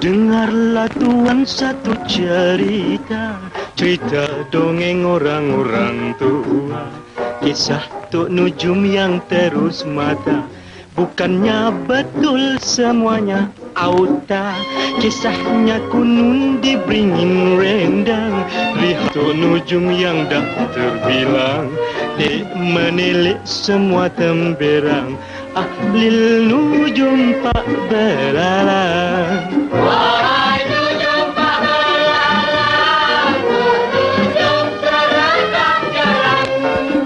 Dengarlah tuan satu cerita, cerita dongeng orang-orang tua. Kisah Tok Nujum yang terus mata, bukannya betul semuanya auta. Kisahnya kunun dibringin rendang, lihat Tok Nujum yang dah terbilang. Dek menilik semua temberang, Ahlil nujum pak belalang. Wahai nujum pak belalang, nujum seragam jarang.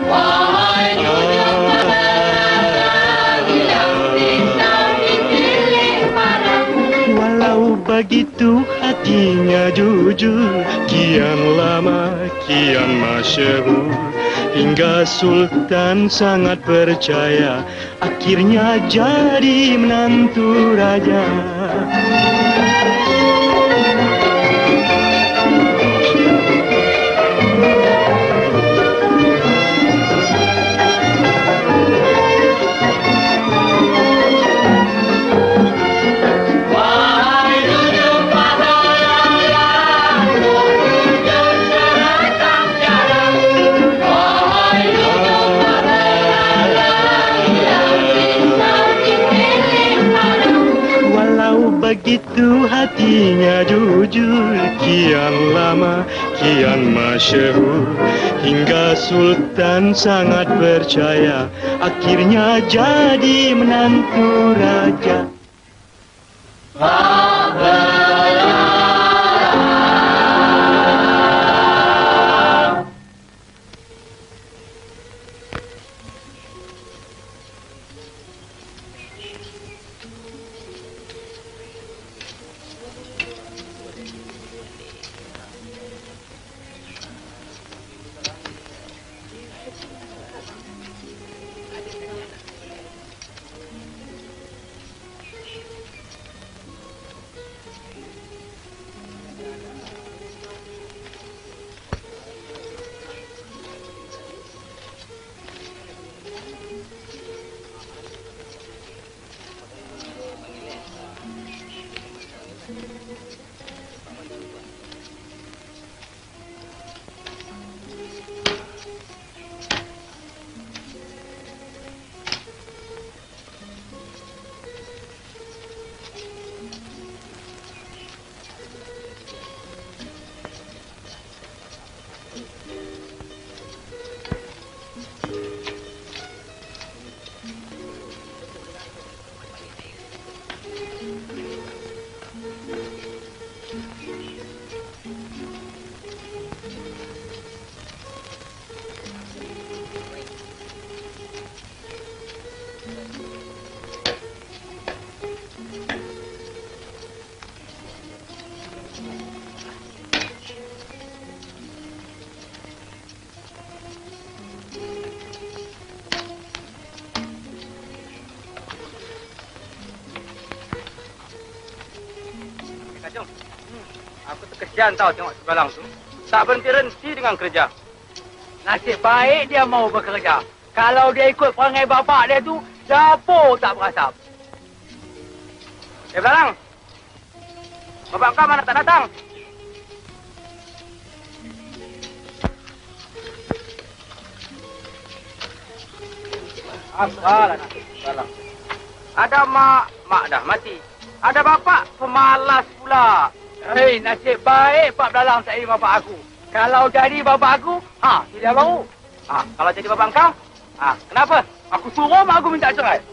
Wahai nujum pak belalang, yang bisa dipilih parang. Walau begitu hatinya jujur, kian lama kian masyhur. Hingga Sultan sangat percaya, akhirnya jadi menantu raja. Begitu hatinya jujur, kian lama kian masyhur. Hingga Sultan sangat percaya, akhirnya jadi menantu raja. Aku terkesian tahu tengok sebelang tu. Tak berhenti-henti dengan kerja. Nasib baik dia mau bekerja. Kalau dia ikut perangai bapak dia tu, dapur tak berasap. Belang, bapak kau mana tak datang? Apalah Belang. Ada mak dah mati. Ada bapak pemalas pula. Hei, nasib baik Pak Belalang tak jadi bapak aku. Kalau jadi bapak aku, tidak baru. Kalau jadi bapak kau, kenapa? Aku suruh mak aku minta cerai.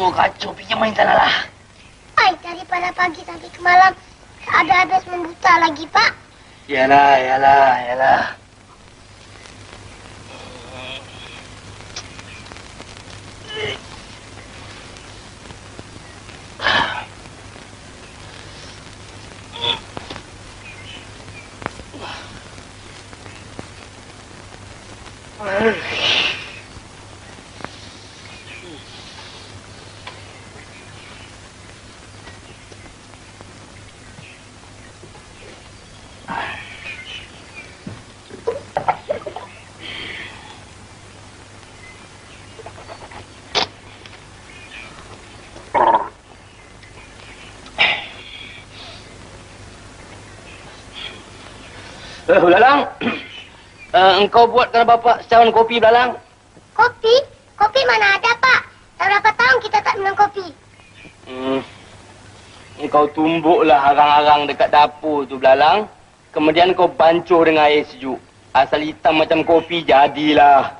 kacau pergi main tanah lah. Ay, daripada pagi sampai ke malam, ada habis membuta lagi, Pak. Yalah. Belalang, engkau buatkan bapak secawan kopi, Belalang. Kopi? Kopi mana ada, Pak? Dah berapa tahun kita tak minum kopi? Engkau tumbuklah arang-arang dekat dapur tu, Belalang. Kemudian kau bancuh dengan air sejuk. Asal hitam macam kopi, jadilah.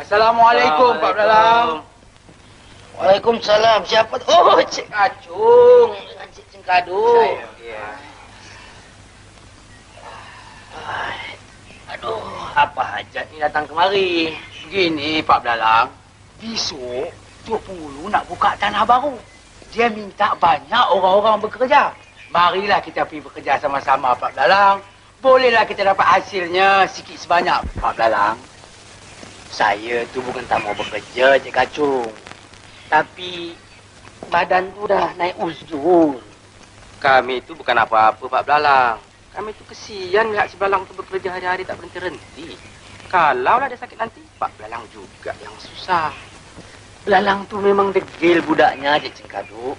Assalamualaikum, Pak Belalang. Waalaikumsalam. Siapa tu? Oh, Cik Kacung dengan Cik Cengkaduk. Aduh, apa hajat ni datang kemari? Begini, Pak Belalang. Besok, Tok Pulu nak buka tanah baru. Dia minta banyak orang-orang bekerja. Marilah kita pergi bekerja sama-sama, Pak Belalang. Bolehlah kita dapat hasilnya sikit sebanyak, Pak Belalang. Saya tu bukan tak mau bekerja, Cik Kacung. Tapi badan tu dah naik uzur. Kami itu bukan apa-apa, Pak Belalang. Kami itu kesian lihat si Belalang tu bekerja hari-hari tak berhenti-henti. Kalaulah dia sakit nanti, Pak Belalang juga yang susah. Belalang tu memang degil budaknya, Cik Cengkaduk.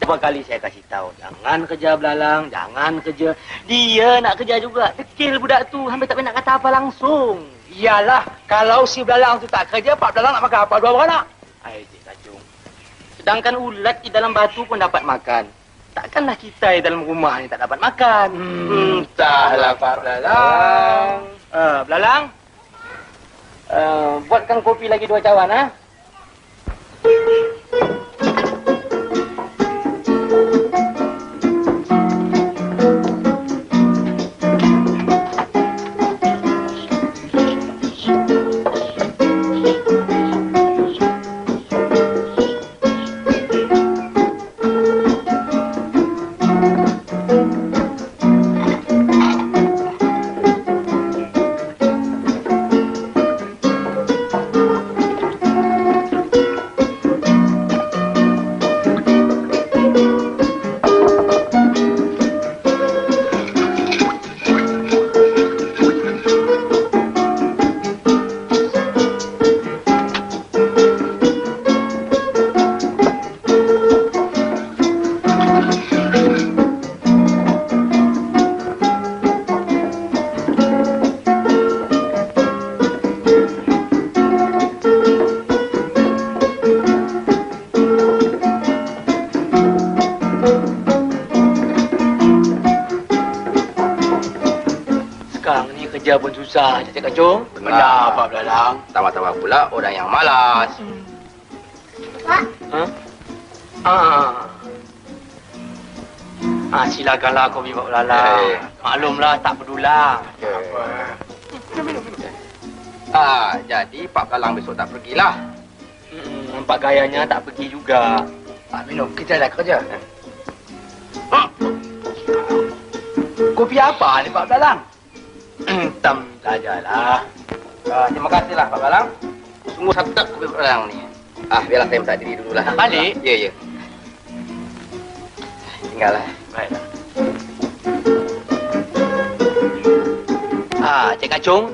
Berapa kali saya kasih tahu, jangan kerja Belalang, jangan kerja. Dia nak kerja juga. Degil budak tu, hampir tak nak kata apa langsung. Iyalah, kalau si Belalang tu tak kerja, Pak Belalang nak makan apa dua beranak? Hai, Cik Kacung. Sedangkan ulat di dalam batu pun dapat makan. Takkanlah kita di dalam rumah ni tak dapat makan. Entahlah, Pak Belalang. Belalang, buatkan kopi lagi 2 cawan, ha? Kerja pun susah, Cik Kacung. Benar, Pak Belalang. Tambah-tambah pula orang yang malas. Pak, Silakanlah kopi Pak Belalang. Maklumlah, tak pedulah. Jadi Pak Belalang besok tak pergilah. Nampak gayanya tak pergi juga. Pak minum, kita dah kerja. Kopi apa ni, Pak Belalang? Hitam sajalah. Terima kasihlah, Pak Belalang. Sungguh sedap kopi Pak Belalang ni. Biarlah saya minta diri dululah. Nak balik? Ya. Tinggallah. Baiklah. Cik Kacung.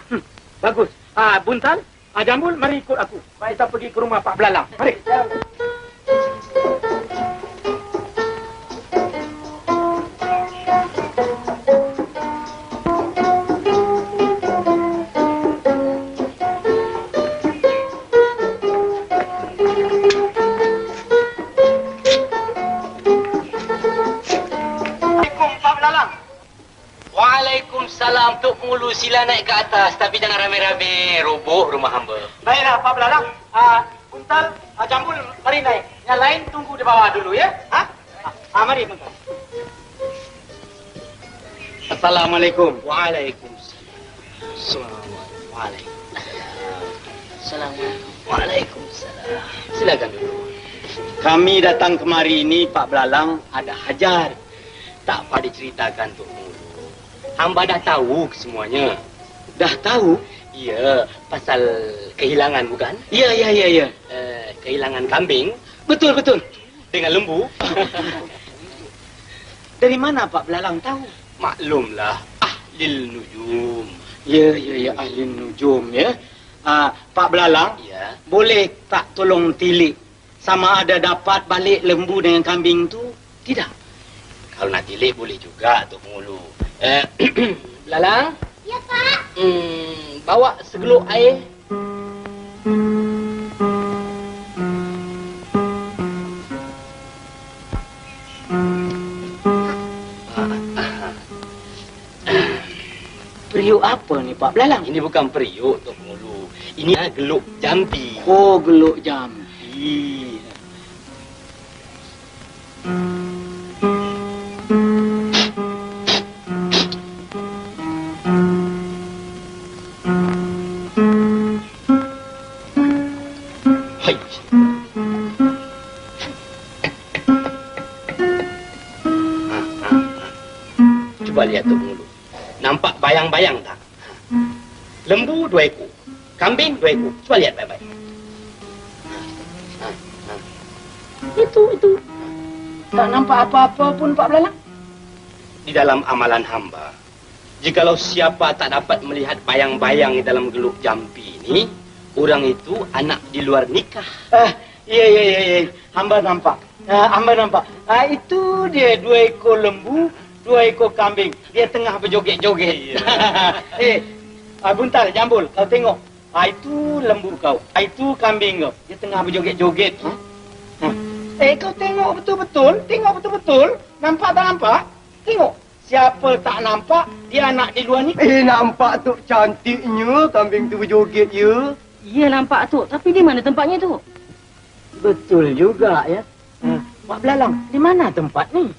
Bagus. Buntal, Jambul, mari ikut aku. Kita pergi ke rumah Pak Belalang. Mari. Waalaikumsalam, Tok Mulu. Sila naik ke atas, tapi jangan rame-rame. Roboh rumah hamba. Baiklah, Pak Belalang. Buntal, Jambul, mari naik. Yang lain tunggu di bawah dulu, ya? Mari, Buntal. Assalamualaikum. Waalaikumsalam. Waalaikumsalam. Silakan dulu. Kami datang kemari ini, Pak Belalang, ada hajar. Tak apa diceritakan, Tok Mulu. Hamba dah tahu semuanya. Dah tahu? Ya, pasal kehilangan bukan? Ya. Kehilangan kambing. Betul. Dengan lembu. Dari mana Pak Belalang tahu? Maklumlah, ahli nujum. Ya, ahli nujum, ya. Pak Belalang, Ya. boleh tak tolong tilik sama ada dapat balik lembu dengan kambing tu? Tidak. Kalau nak tilik boleh juga, Tok Mulu. Belalang? Ya, Pak. Bawa segeluk air. Periuk apa ni Pak Belalang? Ini bukan periuk, Tok Mulu. Ini geluk jampi. Oh, geluk jampi. Hai. Cuba lihat, Tok Mulu. Nampak bayang-bayang tak? Lembu 2 ekor. Kambing 2 ekor. Cuba lihat baik-baik. Itu. Tak nampak apa-apa pun Pak Belalang. Di dalam amalan hamba, jikalau siapa tak dapat melihat bayang-bayang di dalam geluk jampi ini, orang itu anak di luar nikah. Ya. Hamba nampak. Itu dia 2 ekor lembu, 2 ekor kambing. Dia tengah berjoget-joget. Buntal, Jambul, kau tengok. Itu lembu kau. Itu kambing kau. Dia tengah berjoget-joget. Kau tengok betul-betul. Tengok betul-betul. Nampak tak nampak? Tengok. Siapa tak nampak, dia anak di luar ni. Nampak tu cantiknya kambing tu berjoget, ya. Ya nampak tu, tapi di mana tempatnya tu? Betul juga, ya. Pak Belalang, di mana tempat ni?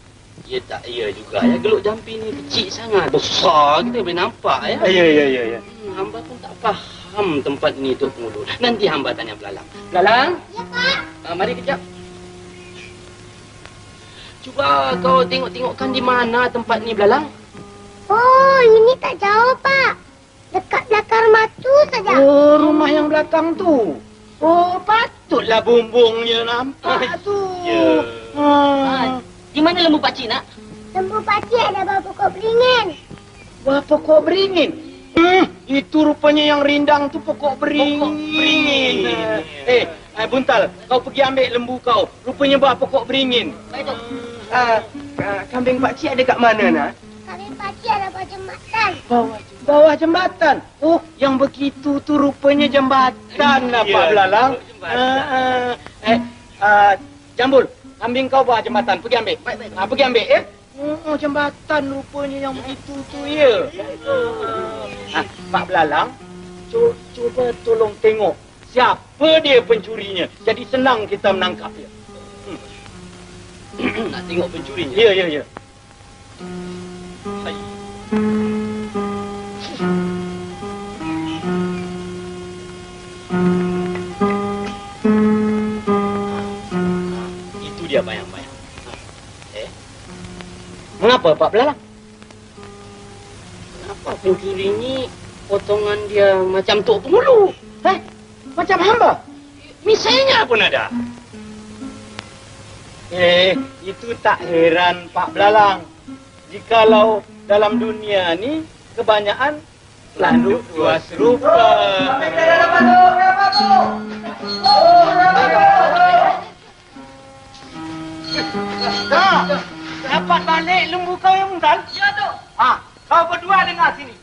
Ya tak, ya juga ya. Geluk jampi ni kecil sangat. Besar kita boleh nampak ya. Ya. Hamba pun tak faham tempat ni, Tok Mulu. Nanti hamba tanya Belalang. Belalang? Ya, Pak. Mari kejap. Cuba kau tengok-tengokkan di mana tempat ni, Belalang. Oh, ini tak jauh, Pak. Dekat belakang rumah tu saja. Oh, rumah yang belakang tu. Oh, patutlah bumbungnya nampak tu. Ya. Di mana lembu pakcik nak? Lembu pakcik ada bawah pokok beringin. Wah, pokok beringin. Itu rupanya yang rindang tu pokok beringin. Buntal, kau pergi ambil lembu kau. Rupanya bawah pokok beringin. Baik, Tok. Kambing pakcik ada kat mana, nak? Kambing pakcik ada bawah jembatan. Bawah jembatan. Oh, yang begitu tu rupanya jembatan lah, Pak Belalang. Jambul, kambing kau bawah jembatan. Pergi ambil. Pergi ambil, ya. Oh, jembatan rupanya yang begitu tu, ya. Pak Belalang, cuba tolong tengok siapa dia pencurinya. Jadi senang kita menangkap dia. Nak tengok pencurinya? Ya. Hai. Itu dia bayang-bayang. Mengapa, Pak Belalang? Kenapa pencuri ni potongan dia macam Tok Mulu? Macam hamba? Misalnya pun ada. Itu tak heran, Pak Belalang. Jikalau dalam dunia ni kebanyakan Landuk dua serupa. Dapat balik lembu kau yang muntal? Ya, tu. Kau berdua dengar sini.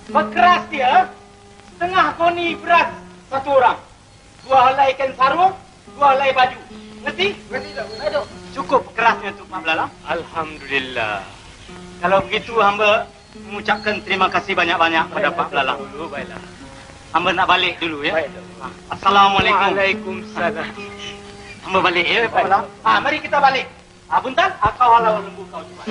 Berkeras dia, setengah koni beras satu orang. 2 helai ikan sarung, 2 helai baju. Ngerti? Ngerti, Dok. Cukup kerasnya tu, Pak Belalang. Alhamdulillah. Kalau begitu, hamba mengucapkan terima kasih banyak-banyak pada Pak Belalang. Baiklah. Hamba nak balik dulu ya. Baik. Assalamualaikum. Waalaikumsalam. Hamba balik ya, Pak Belalang. Mari kita balik. Buntal, kau halau lembu kau juga.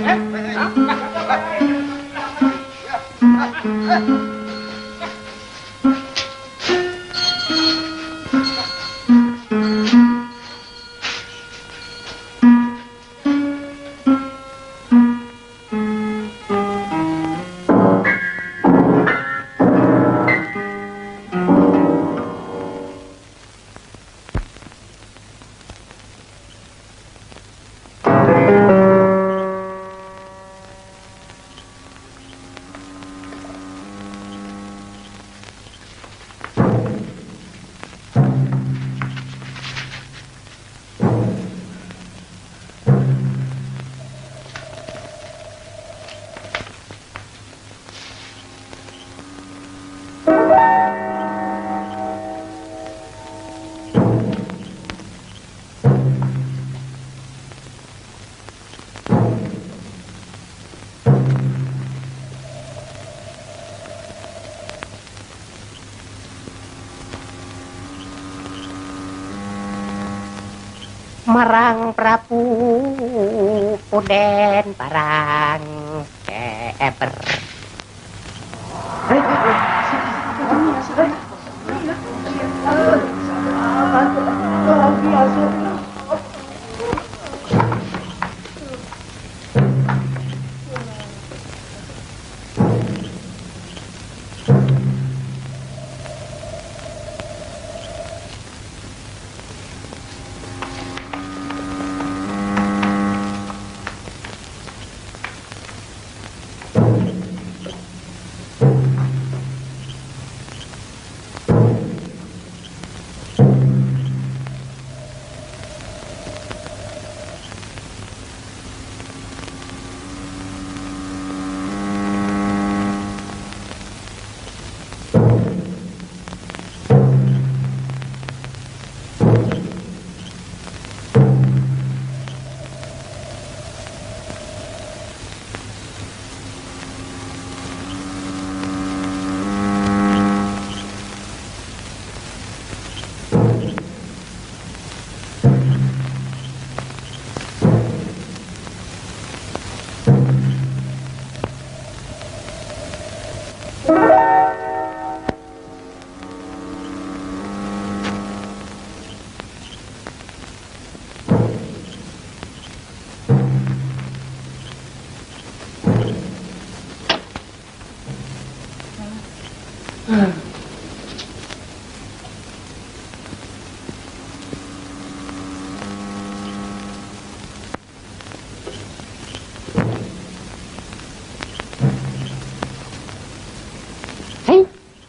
Marang Prabu Punden parang keper.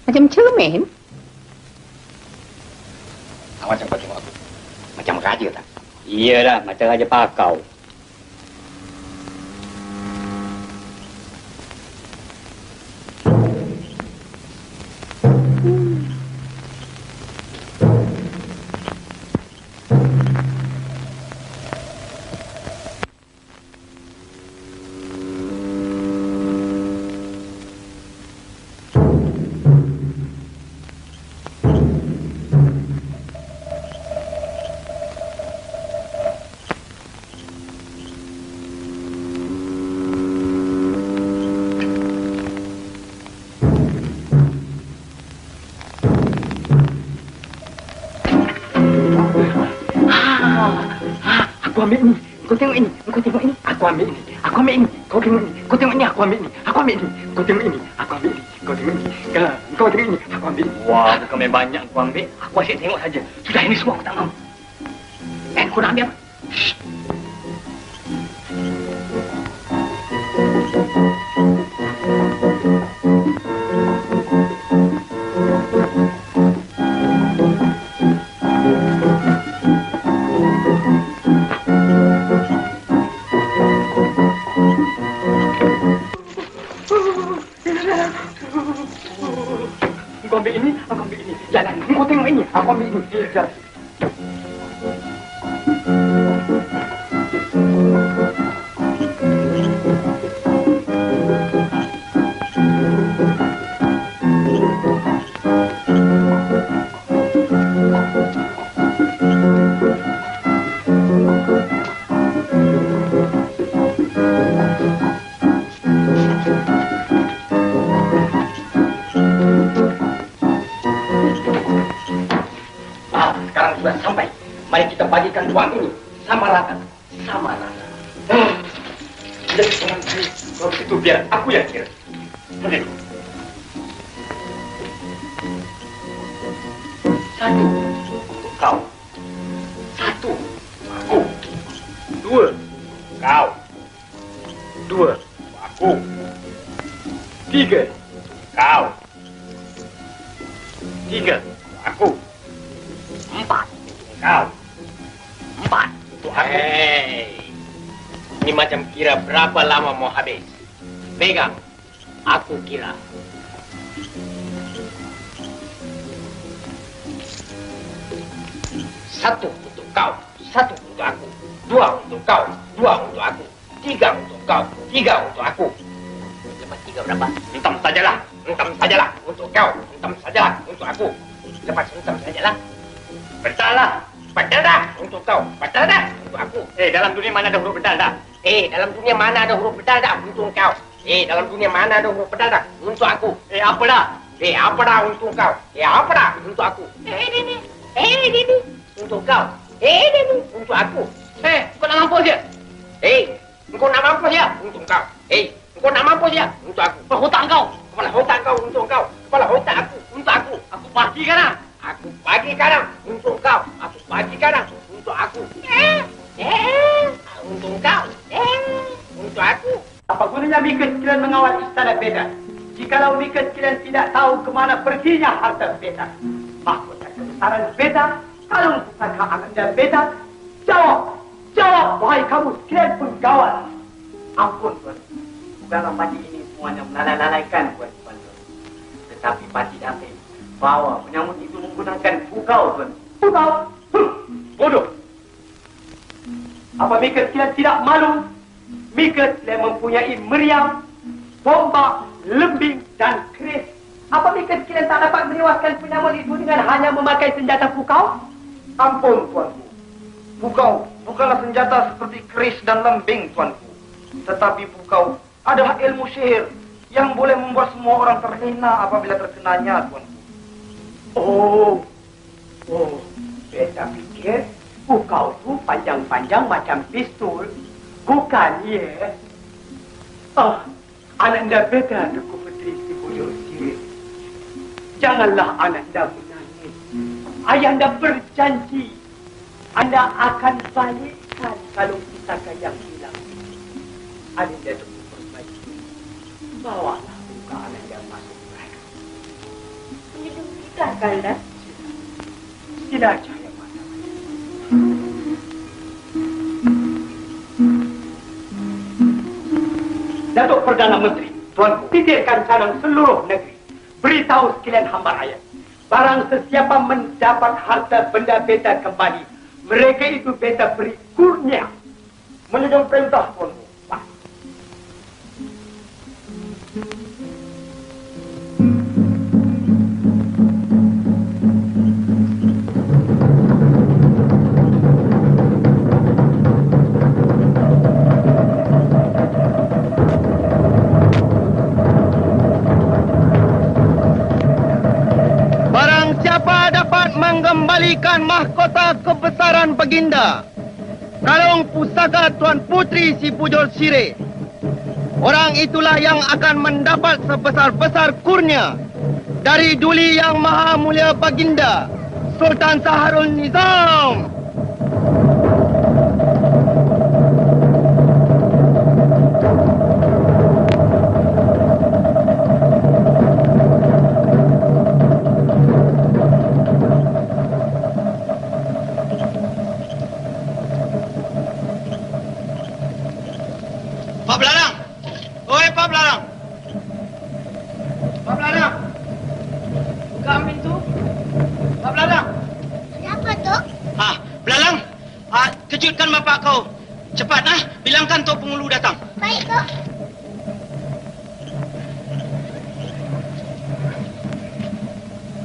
Macam cermin. Macam kau tengok aku. Macam raja tak? Iya dah, macam raja pakau. Aku ambil ini. Kau tengok ini. Kau tengok ini. Aku ambil ini. Aku ambil ini. Kau tengok ini. Kau tengok ini. Aku ambil ini. Aku ambil ini. Kau tengok ini. Aku ambil ini. Kau tengok ini. Kau tengok ini. Aku ambil ini. Wah, bukan main banyak aku ambil. Aku asyik tengok saja. Sudah ini semua aku tak mahu. Kau nak ambil apa? Shh. Tidak. Sekarang sudah sampai. Mari kita bagikan uang ini sama rata. Sama rata. Jadi orang kiri. Kalau begitu biar aku yang kira. Begitu. Satu untuk kau. Satu aku. Dua kau. Dua aku. Tiga kau. Tiga aku. Empat kau. Empat untuk aku. Ini macam kira berapa lama mau habis. Pegang. Aku kira. Satu untuk kau. Satu untuk aku. Dua untuk kau. Dua untuk aku. Tiga untuk kau. Tiga untuk aku. Lepas tiga berapa? Entam sajalah. Entam sajalah untuk kau. Entam sajalah untuk aku. Lepas entam sajalah. Betul dah. Betul dah untuk kau. Betul dah untuk aku. Dalam dunia mana ada huruf betul dah? Dalam dunia mana ada huruf betul dah untuk kau? Dalam dunia mana ada huruf betul dah untuk aku? Apa dah? Apa dah untuk kau? Apa dah untuk aku? Ini untuk kau. Ini untuk aku. Kau nak mampus ya? Kau nak mampus ya untuk kau? Kau nak mampus ya untuk aku? Kepala hutang kau. Kepala hutang kau untuk kau. Kepala hutang aku untuk aku. Aku bagi sekarang. Aku bagi sekarang untuk kau. Aku bagi sekarang untuk aku. Untuk kau. Untuk aku. Apa gunanya Mika sekalian mengawal istana Beda? Jikalau Mika sekalian tidak tahu kemana perginya harta Beda. Mahkota kebesaran Beda, kalau pusaka Ananda Beda, jawab. Jawab, wahai kamu sekalian penggawal. Ampun, Tuan. Bukanlah pati ini semuanya melalaikan, Tuan. Tetapi pati David bawa penyambut itu menggunakan pukau, Tuan. Pukau? Bodoh. Apa Mika sekalian tidak malu? Mika sekalian mempunyai meriam, tombak, lembing dan keris. Apa Mika sekalian tak dapat menewaskan penyambut itu dengan hanya memakai senjata pukau? Ampun, Tuanku. Pukau bukanlah senjata seperti keris dan lembing, Tuanku. Tetapi pukau adalah ilmu sihir yang boleh membuat semua orang terlena apabila terkenanya, Tuanku. Oh, Beta pikir pukau tu panjang-panjang macam pistol. Bukan, ya? Ananda Beta, Tuku Putri si Bujur Sirih. Janganlah Ananda menangis. Ayahanda berjanji Anda akan balikkan kalung pusaka yang hilang. Ananda Tuku perbaiki. Bawalah buka Ananda masuk mereka. Menyedihkan, Kanda. Sila cahaya mata. Datuk Perdana Menteri, Tuanku, titirkan canang seluruh negeri. Beritahu sekalian hamba rakyat. Barang sesiapa mendapat harta benda Beta kembali, mereka itu Beta beri kurnia. Menunjukkan perintah, Tuanku. Mengembalikan mahkota kebesaran Baginda, kalung pusaka Tuan Putri si Bujur Sirih. Orang itulah yang akan mendapat sebesar-besar kurnia dari Duli Yang Maha Mulia Baginda, Sultan Saharul Nizam. Pak Belarang! Oi, Pak Belarang! Pak Belarang! Buka pintu! Pak Belarang! kejutkan bapak kau. Cepat, bilangkan Tok Pengulu datang. Baik, Kok.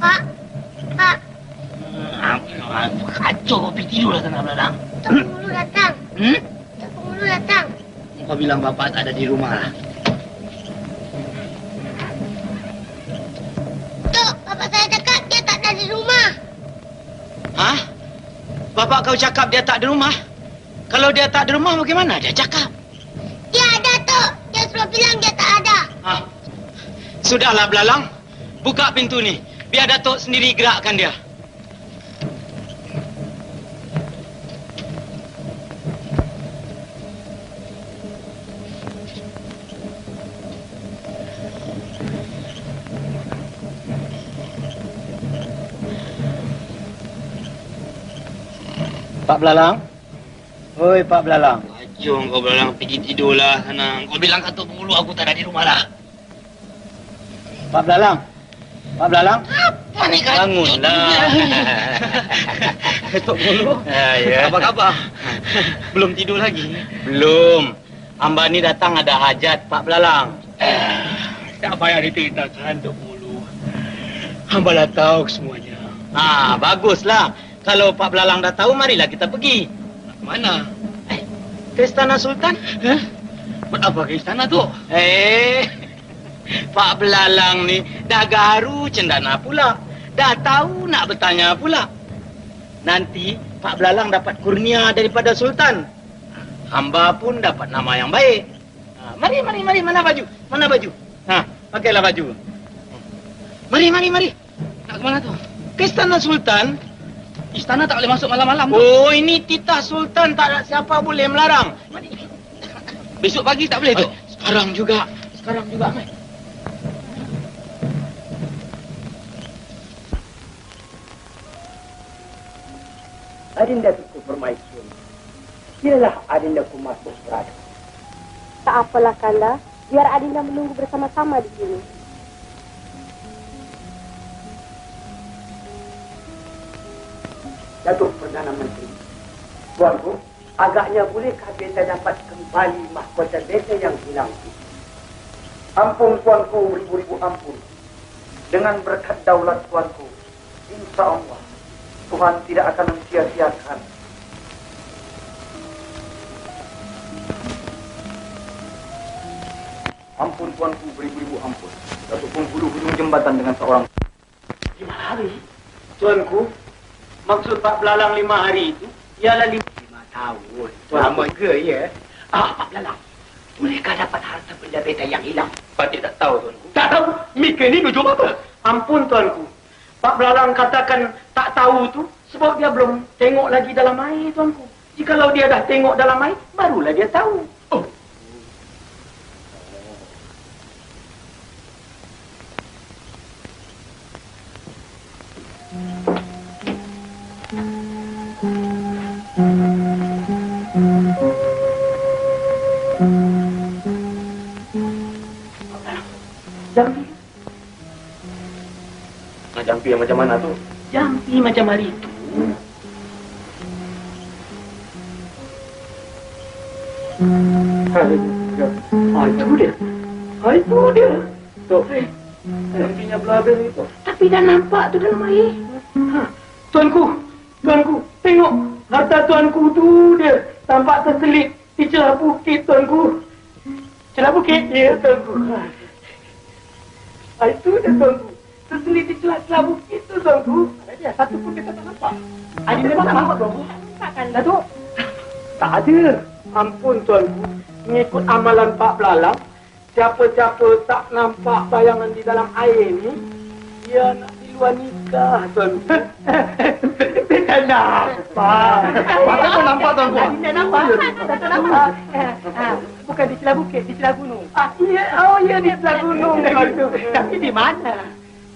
Pak. Pak. Kacau kau pergi tidur lah tengah belalang. Tok Pengulu datang. Tok Pengulu datang. Kau bilang bapak tak ada di rumah lah. Tok, bapak saya cakap dia tak ada di rumah. Hah? Bapak kau cakap dia tak di rumah? Kalau dia tak di rumah, bagaimana dia cakap? Dia ada, Tok. Dia suruh bilang dia tak ada. Sudahlah, Belalang. Buka pintu ni. Biar Datuk sendiri gerakkan dia. Pak Belalang. Oi, Pak Belalang. Jom kau Belalang pergi tidurlah sana. Kau bilang Tok Pengulu aku tak ada di rumah lah. Pak Belalang. Pak Belalang. Apa ni kacau? Bangunlah. Tok Pengulu. Ya. Apa khabar? Belum tidur lagi? Belum. Hamba ni datang ada hajat Pak Belalang. Tak payah diceritakan, Tok Pengulu. Hamba dah tahu semuanya. Baguslah. Kalau Pak Belalang dah tahu, marilah kita pergi. Mana? Ke Istana Sultan. Buat apa ke istana tu? Pak Belalang ni dah garu cendana pula. Dah tahu nak bertanya pula. Nanti Pak Belalang dapat kurnia daripada Sultan. Hamba pun dapat nama yang baik. Mari. Mana baju? Pakailah baju. Mari. Nak ke mana tu? Ke Istana Sultan. Istana tak boleh masuk malam-malam tu. Oh, ini titah Sultan. Tak ada siapa boleh melarang. Besok pagi tak boleh tu? Sekarang juga, Mai. Adinda Tuku Permaisuri, biarlah Adinda ku masuk berada. Tak apalah, Kanda. Biar Adinda menunggu bersama-sama di sini. Datuk Perdana Menteri, Tuanku, agaknya bolehkah beta dapat kembali mahkota beta yang hilang itu? Ampun Tuanku, beribu-ribu ampun. Dengan berkat daulat Tuanku, insya Allah Tuhan tidak akan mensia-siakan. Ampun Tuanku, beribu-ribu ampun. Datuk Pengulu hujung jembatan dengan seorang. 5 hari? Tuanku, maksud Pak Belalang 5 hari itu ialah 5 tahun. Lama ke, ya? Pak Belalang, bolehkah dapat harta benda beta yang hilang? Patik tak tahu, Tuanku. Tak tahu? Mika ni tujuh apa? Ampun, Tuanku. Pak Belalang katakan tak tahu tu sebab dia belum tengok lagi dalam air, Tuanku. Jikalau dia dah tengok dalam air, barulah dia tahu. Oh. Jampi. Jampi yang macam mana tu? Jampi macam hari itu. Itu dia. Tuh. Jampinya belabel itu. Tapi dah nampak tu dalam air. Tuanku, tengok. Harta tuanku tu dia tampak terselip di celah bukit, Tuanku. Celah bukit? Ya, Tuanku. Itu dia, Tuanku. Terselip di celah bukit tu, Tuanku. Ada satu pun kita tak nampak. Ada memang tak nampak, Tuanku. Takkan, Datuk? Tak ada. Ampun, Tuanku. Mengikut amalan Pak Belalang, siapa-siapa tak nampak bayangan di dalam air ni, dia nak di luar nikah, Tuanku. Tidak nampak. Mata kau nampak, Tuanku? Tidak nampak. Tak nampak. Bukan di celah bukit, di celah gunung. Ya, di celah gunung. Tapi di mana?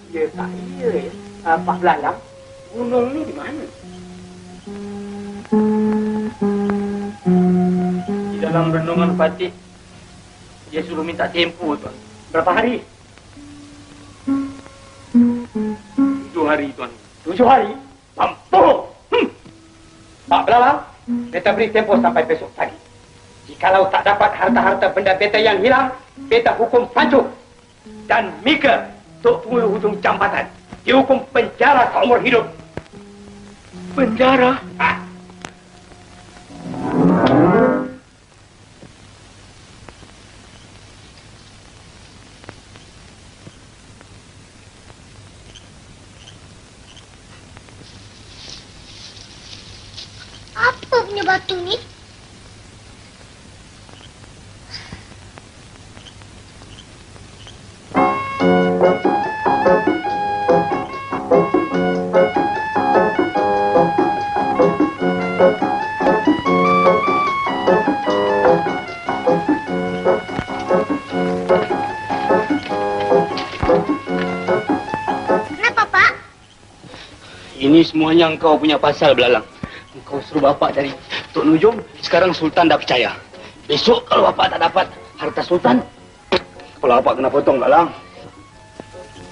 Ya, tak iya. Pak Belalang, gunung ni di mana? Di dalam renungan Fatih, dia suruh minta tempoh, Tuan. Berapa hari? 7 hari, Tuan. 7 hari? Mampu! Pak Belalang, beta beri tempo sampai besok pagi. Jikalau tak dapat harta-harta benda beta yang hilang, beta hukum Pancu dan Mika, Tok Pengulu Hujung Jambatan, dihukum penjara seumur hidup. Penjara? Apa punya batu ni? Kenapa, Pak? Ini semuanya engkau punya pasal, Belalang. Engkau suruh bapak dari Tok Nujum, sekarang Sultan dah percaya. Besok kalau bapak tak dapat harta Sultan, kepala bapak kena potong, Belalang.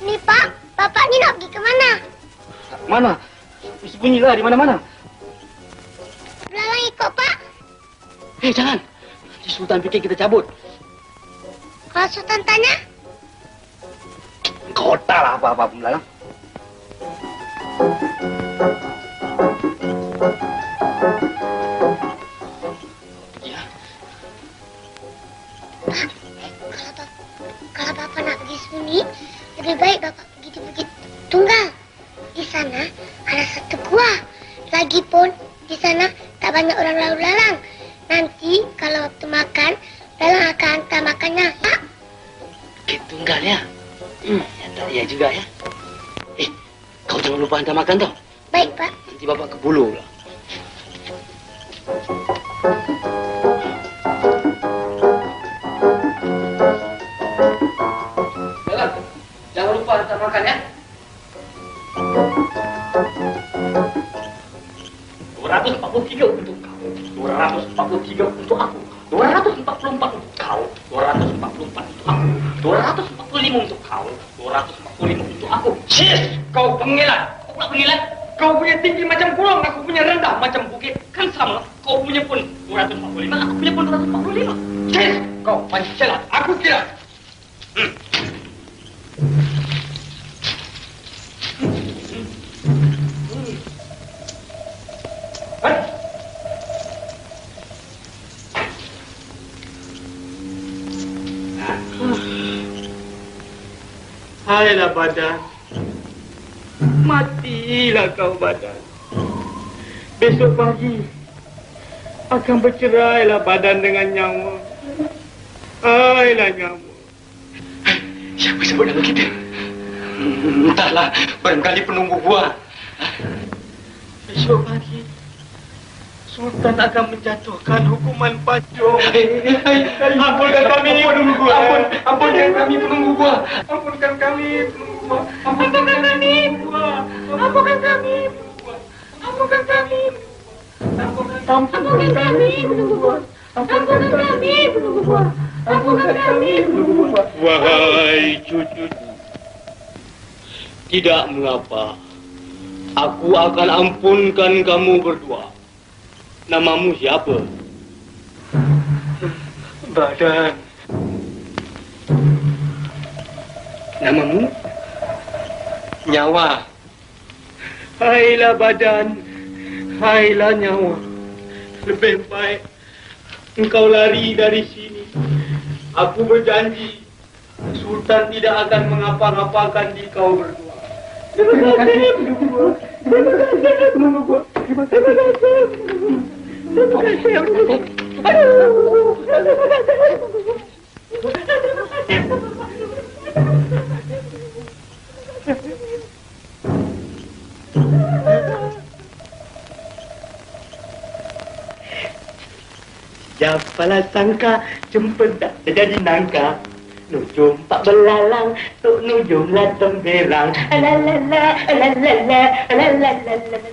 Ni, Pak. Bapak ni nak pergi ke mana? Mana? Sembunyilah di mana-mana. Belalang ikut, Pak. Jangan. Si Sultan fikir kita cabut. Kalau Sultan tanya, Kau taklah apa-apa pun, Belalang. kalau Bapak nak pergi sembunyi, lebih baik Bapak pergi di Bukit Tunggal. Di sana ada satu gua. Lagipun di sana tak banyak orang lalu lalang. Nanti kalau waktu makan, Lalang akan hantar makannya. Pak. Bukit Tunggal ya? Ya tak ya juga ya. Kau jangan lupa hantar makan tau. Baik, Pak. Nanti bapak ke bulu pula. Jangan lupa hantar makan ya. 243 untuk kau. 243 untuk aku. 244 untuk kau. 244 untuk aku. 245 untuk kau. 245 untuk aku. Sis, kau pengilat. Kau pula pengilat. Kau punya tinggi macam gunung, aku punya rendah macam bukit. Kan sama. Kau punya pun 245, aku punya pun 245. Sis, kau pancalah. Aku tidak. Hailah badan. Matilah kau badan. Besok pagi akan bercerailah badan dengan nyawa. Hailah nyawa. Siapa sebut nama kita? Entahlah, barangkali penunggu buah. Besok pagi Sultan akan menjatuhkan hukuman pacung. Ampunkan kami, penunggu buah. Ampunkan kami, penunggu buah. Ampunkan kami, penunggu buah. Ampunkan kami, buah. Ampunkan kami, buah. Ampunkan kami. Ampunkan kami, penunggu buah. Ampunkan kami, penunggu buah. Ampunkan kami, penunggu buah. Wahai cucuku, tidak mengapa. Aku akan ampunkan kamu berdua. Namamu siapa? Badan. Namamu? Nyawa. Hailah badan. Hailah nyawa. Lebih baik engkau lari dari sini. Aku berjanji Sultan tidak akan mengapa-ngapakan di kau berdua. Terima kasih, penunggu. Terima kasih, penunggu. Terima kasih. Terima kasih. Aduh. Siapalah sangka cempedak jadi nangka. Nujum tak belalang, Tok Nujum lah temberang. Alalala, alalala, alalala.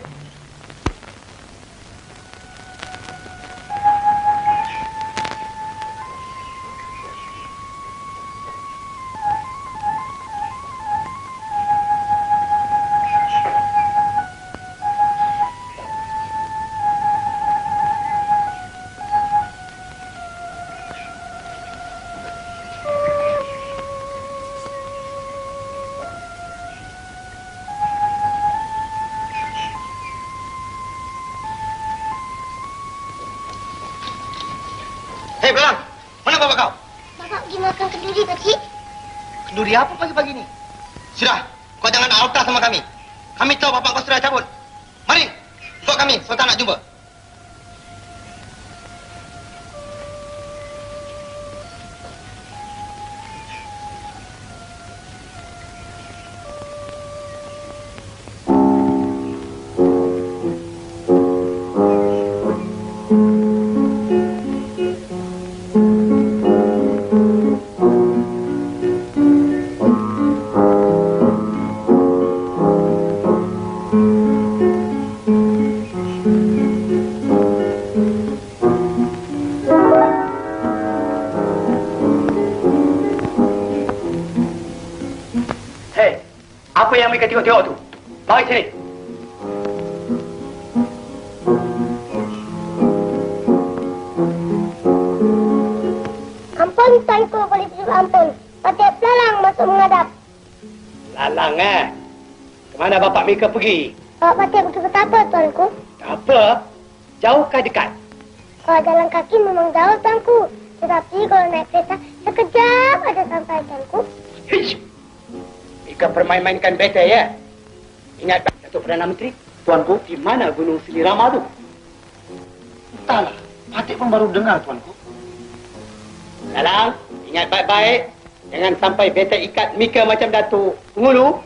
Belalang, mana bapak kau? Bapak pergi makan kenduri, Pakcik. Kenduri apa pagi-pagi ni? Sudah, kau jangan alta sama kami. Kami tahu bapak kau sudah cabut. Mari, ikut kami, Sultan nak jumpa. Apa yang mereka tengok-tengok tu? Mari sini. Ampun, Tuanku, boleh tujuh ampun. Patih Belalang masuk menghadap. Lalang Kemana bapak mereka pergi? Bapak Patih pergi betapa, Tuanku? Apa? Jauhkah dekat? Kalau jalan kaki memang jauh, Tuanku. Tetapi kalau naik kereta, sekejap ada sampai, Tuanku. Hish! Mereka permain-mainkan betul ya? Ingat Datuk Perdana Menteri? Tuanku, di mana Gunung Selirama tu? entahlah. Patih pun baru dengar, Tuanku. Lalang, ingat baik-baik. Jangan sampai beta ikat Mika macam Datuk Ngulu.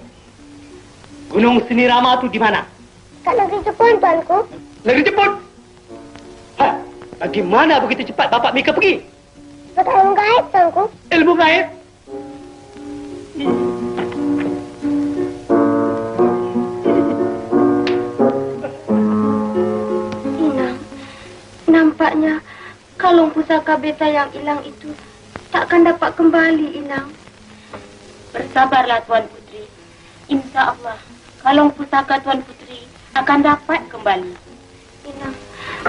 Gunung Selirama tu di mana? Kat negeri Jepun, Tuanku. Negeri Jepun? Bagaimana begitu cepat bapak Mika pergi? Ilmu gaib, Tuanku. Ilmu gaib? Nampaknya kalung pusaka beta yang hilang itu takkan dapat kembali, Inang. Bersabarlah, Tuan Putri. Insya Allah, kalung pusaka Tuan Putri akan dapat kembali. Inang,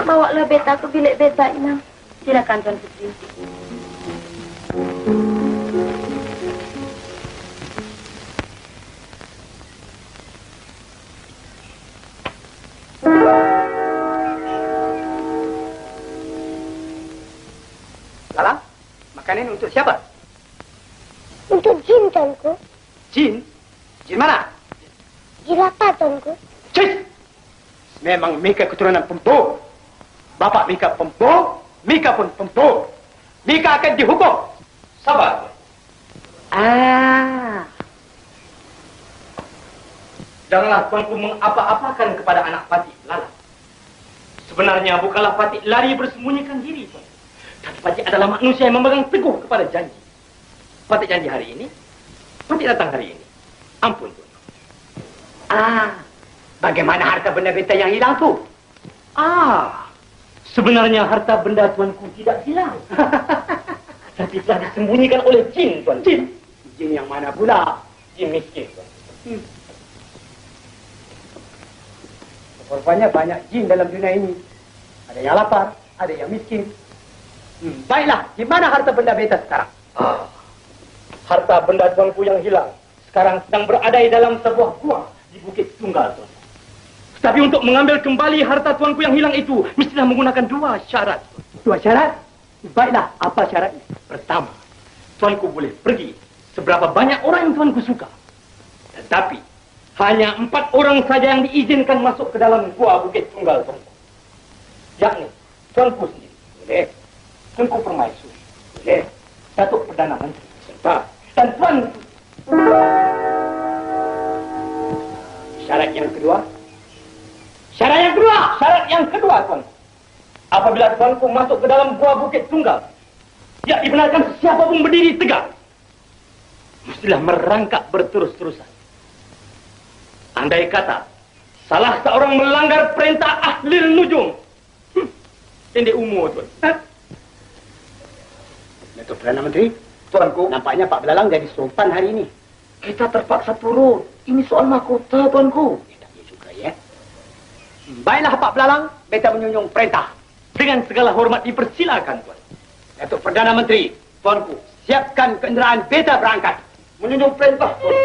bawalah beta ke bilik beta, Inang. Silakan, Tuan Putri. Lalang, makanan untuk siapa? Untuk jin, Tuanku. Jin? Jin mana? Jin apa, Tuanku? Cik! Memang Mika keturunan pembunuh. Bapak Mika pembunuh, Mika pun pembunuh. Mika akan dihukum. Sabar. Janganlah tuanku mengapa-apakan kepada anak Patih Lalang. Sebenarnya bukanlah Patih lari bersembunyikan diri, Tuan. Tapi Patih adalah manusia yang memegang teguh kepada janji. Patih janji hari ini, Patih datang hari ini. Ampun, Tuan. Bagaimana harta benda beta yang hilang tu? Sebenarnya harta benda tuanku tidak hilang. Tapi telah disembunyikan oleh jin, Tuan. Jin? Jin yang mana pula? Jin miskin, Tuan. Rupanya banyak jin dalam dunia ini. Ada yang lapar, ada yang miskin. Baiklah, di mana harta benda beta sekarang? Harta benda tuanku yang hilang sekarang sedang berada di dalam sebuah gua di Bukit Tunggal, Tuan. Tapi untuk mengambil kembali harta tuanku yang hilang itu, mestilah menggunakan dua syarat. Dua syarat? Baiklah, apa syaratnya? Pertama, tuanku boleh pergi seberapa banyak orang yang tuanku suka. Tetapi, hanya 4 orang saja yang diizinkan masuk ke dalam gua Bukit Tunggal, tuanku. Yakni, tuanku sendiri. Boleh. Tuanku Permaisuri. Boleh. Datuk Perdana Menteri. Serta. Dan tuanku. Syarat yang kedua. Syarat yang kedua, Tuan. Apabila tuanku masuk ke dalam gua Bukit Tunggal, tidak dibenarkan siapa pun berdiri tegak. Mestilah merangkak berterus-terusan. Andai kata salah seorang melanggar perintah Ahlil Nujum, pendek umur, Tuan. Datuk Perdana Menteri, tuanku, nampaknya Pak Belalang jadi sultan hari ini. Kita terpaksa turun. Ini soal mahkota, tuanku. Baiklah, Pak Belalang, beta menyunjung perintah. Dengan segala hormat dipersilakan, Tuan. Datuk Perdana Menteri, tuanku, siapkan kenderaan beta berangkat. Menyunjung perintah, Tuan.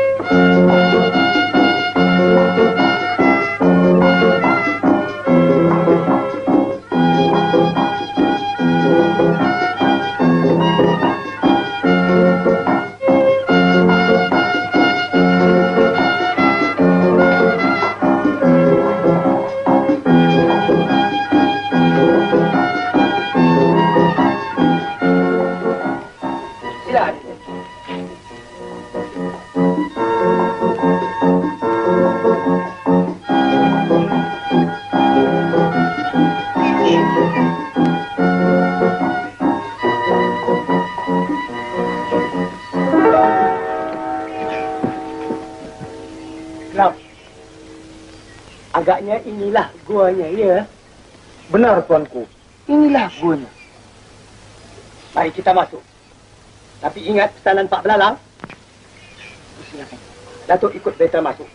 Agaknya inilah guanya, ya. Benar, tuanku. Inilah guanya. Mari kita masuk. Tapi ingat pesanan Pak Belalang. Silakan. Datuk ikut beta masuk.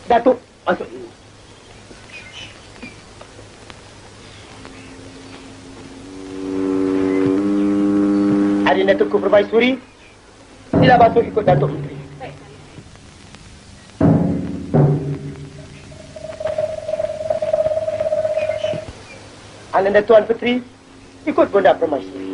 Datuk masuk dulu. Hari Datukku Permaisuri, sila masuk ikut Datuk Putri. Ananda Tuan Putri, ikut Bonda Permaisuri.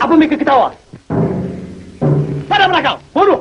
Apa mereka ketawa? Pada belakang, bodoh!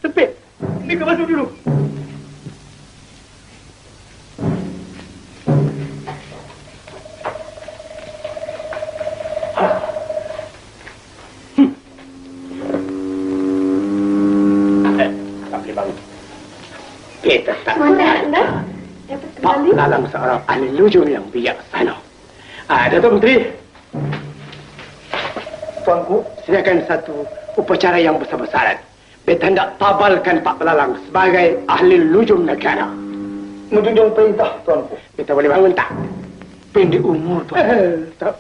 Sepit, ini kau masuk dulu. Tak boleh bangun. Kita tak ada. Pak Belalang seorang ahli lujur yang bijaksana. Datuk Menteri. Tuanku, sediakan satu upacara yang besar-besaran. Beta hendak tabalkan Pak Belalang sebagai ahli lujum negara. Menjunjung perintah, tuanku. Beta boleh bangun tak? Pendek umur, tuan. Tak.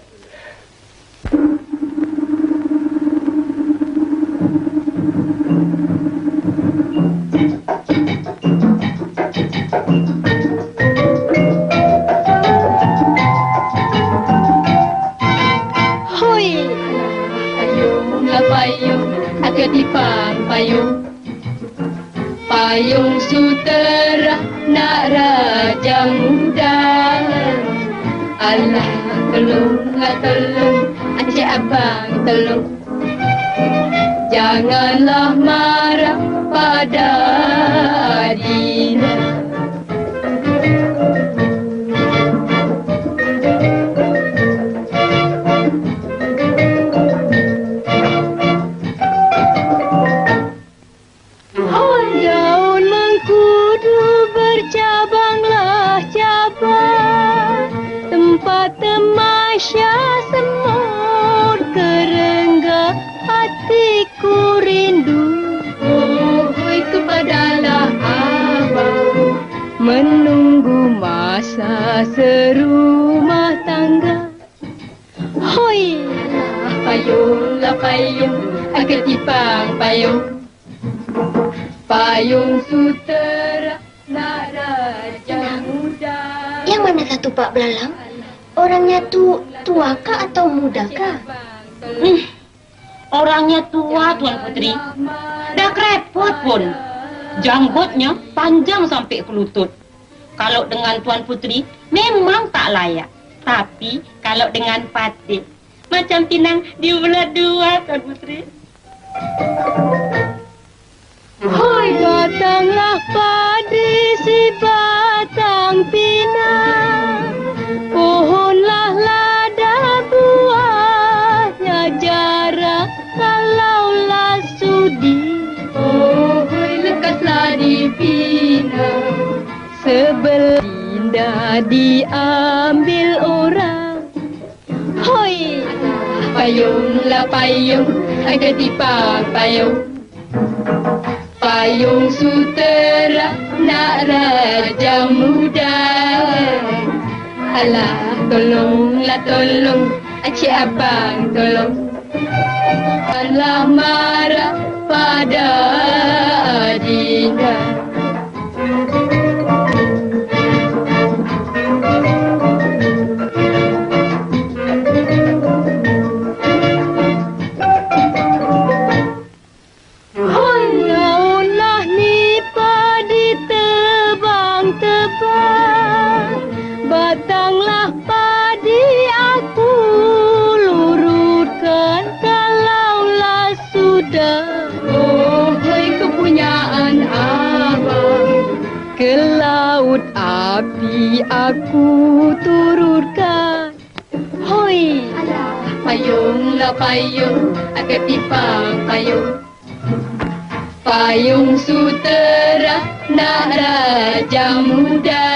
Payung sutera nak raja muda. Allah tolong, Encik Abang tolong. Janganlah marah pada Adina. Menunggu masa serumah tangga. Hoi, payung, ketipang payung. Payung sutera nak raja muda. Yang mana satu Pak Belalang? Orangnya tua kah atau muda kah? Orangnya tua, Tuan Putri. Dah kerepot pun. Janggutnya panjang sampai ke lutut. Kalau dengan Tuan Putri, memang tak layak. Tapi kalau dengan Patih, macam pinang diulat dua, Tuan Putri. Hoi, datanglah padi si batang pinang. Pohonlah lada buahnya jarak kalaulah sudi. Lekaslah dibina, sebelah indah diambil orang. Hoi, payunglah payung, ketipang payung. Payung sutera nak raja muda. Alah, tolonglah tolong, Cik Abang tolong. Janganlah marah pada Adinda. Hanyalah ni padi tebang-tebang, batanglah padi aku lurutkan kalaulah sudah. Oh, hai kepunyaan abang, ke laut api aku turutkan. Hoi, payunglah payung, ketipang payung. Payung sutera nak raja muda.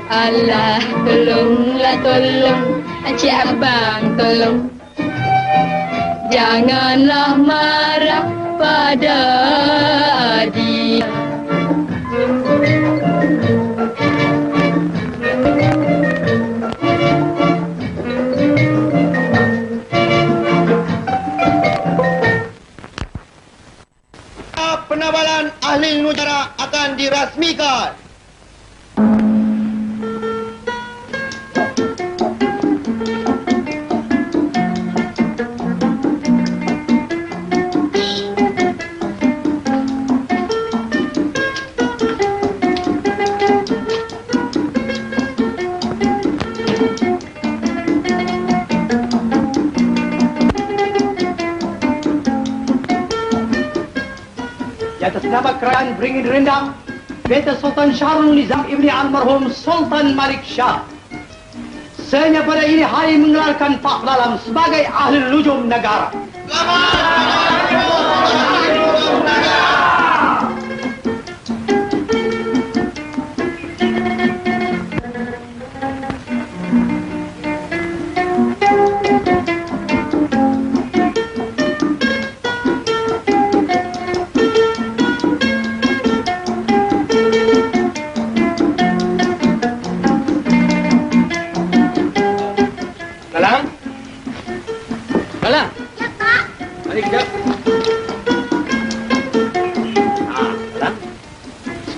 Allah tolonglah tolong, Cik Abang tolong. Janganlah marah pada dia. Penabalan ahli nujara akan dirasmikan. Atas nama kerajaan Beringin Rendang, Beta Sultan Syahrul Nizam Ibni Almarhum Sultan Malik Shah, saya pada ini hari mengelarkan Pak Lalam sebagai ahli lujum negara.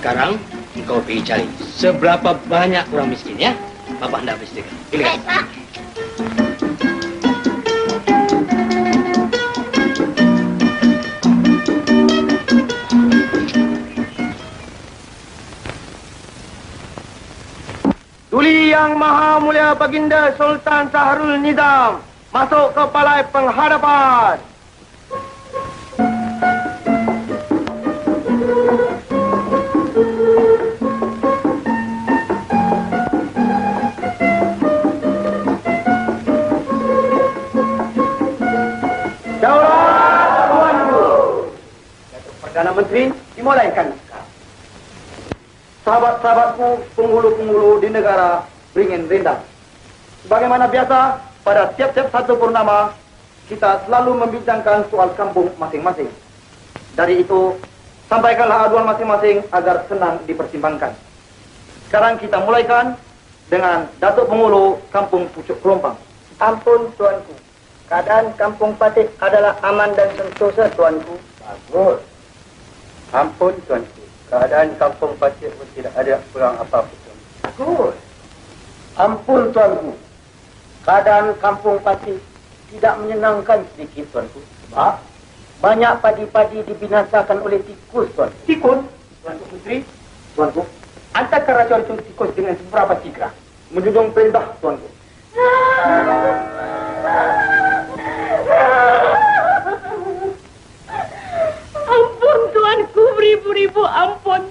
Sekarang engkau pergi cari seberapa banyak orang miskin ya. Bapak hendak pastikan. Pilih. Pak. Tuli Yang Maha Mulia Baginda Sultan Syahrul Nizam masuk ke balai penghadapan. Perdana Menteri dimulaikan sekarang. Sahabat-sahabatku, penghulu-penghulu di negara Beringin Rendang. Sebagaimana biasa, pada tiap-tiap satu purnama, kita selalu membincangkan soal kampung masing-masing. Dari itu, sampaikanlah aduan masing-masing agar senang dipertimbangkan. Sekarang kita mulaikan dengan Datuk Penghulu Kampung Pucuk Kelompang. Ampun, Tuanku. Keadaan Kampung Patih adalah aman dan sentosa, Tuanku. Bagus. Ampun, Tuanku. Keadaan Kampung Patih pun tidak ada kurang apa-apa. Bagus. Ampun, Tuanku. Keadaan Kampung Patih tidak menyenangkan sedikit, Tuanku. Sebab? Banyak padi-padi dibinasakan oleh tikus, Tuanku. Tikus? Tuanku Putri? Tuanku? Antarkan racun-racun tikus dengan beberapa tigra. Menjunjung perintah, Tuanku. Ampun, Tuanku, beribu-ribu ampun.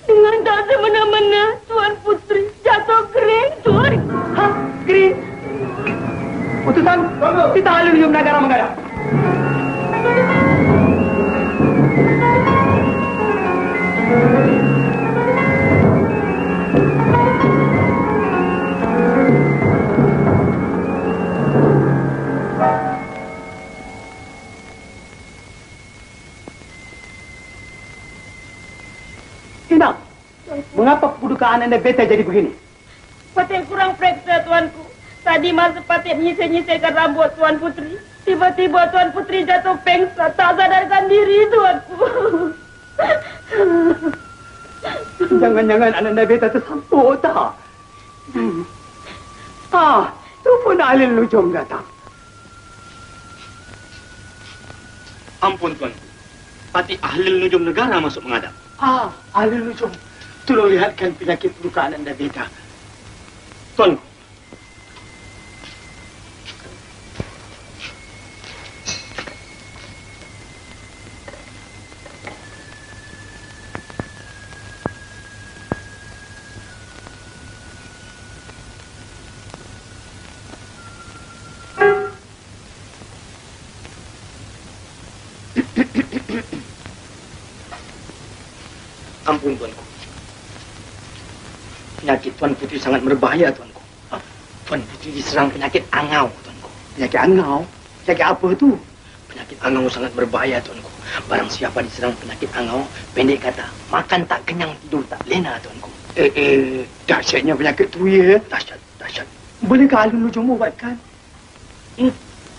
Dengan tak semena-mena, Tuan Putri jatuh kering, Tuan. Hah? Kering? Utusan, kita ahli lujum negara menghadap. Inang, mengapa kedudukan Anda Beta jadi begini? Patik kurang periksa, Tuanku. Tadi masa Patik menyisir-nyisirkan rambut Tuan Putri, tiba-tiba Tuan Putri jatuh pengsan, tak sadarkan diri, Tuanku. Jangan-jangan Ananda Beta tersampuk tak? Tu pun Ahli Nujum datang. Ampun tuanku, Patik Ahli Nujum negara masuk menghadap. Ahli Nujum, tolong lihatkan penyakit luka Ananda Beta. Tuanku. Ampun tuanku. Penyakit Tuan Putri sangat berbahaya tuanku. Tuan Putri diserang penyakit angau tuanku. Penyakit angau? Penyakit apa tu? Penyakit angau sangat berbahaya tuanku. Barang siapa diserang penyakit angau, pendek kata, makan tak kenyang, tidur tak lena tuanku. Dahsyatnya penyakit tu ya. Dahsyat. Bolehkah Ahli Nujum ubatkan?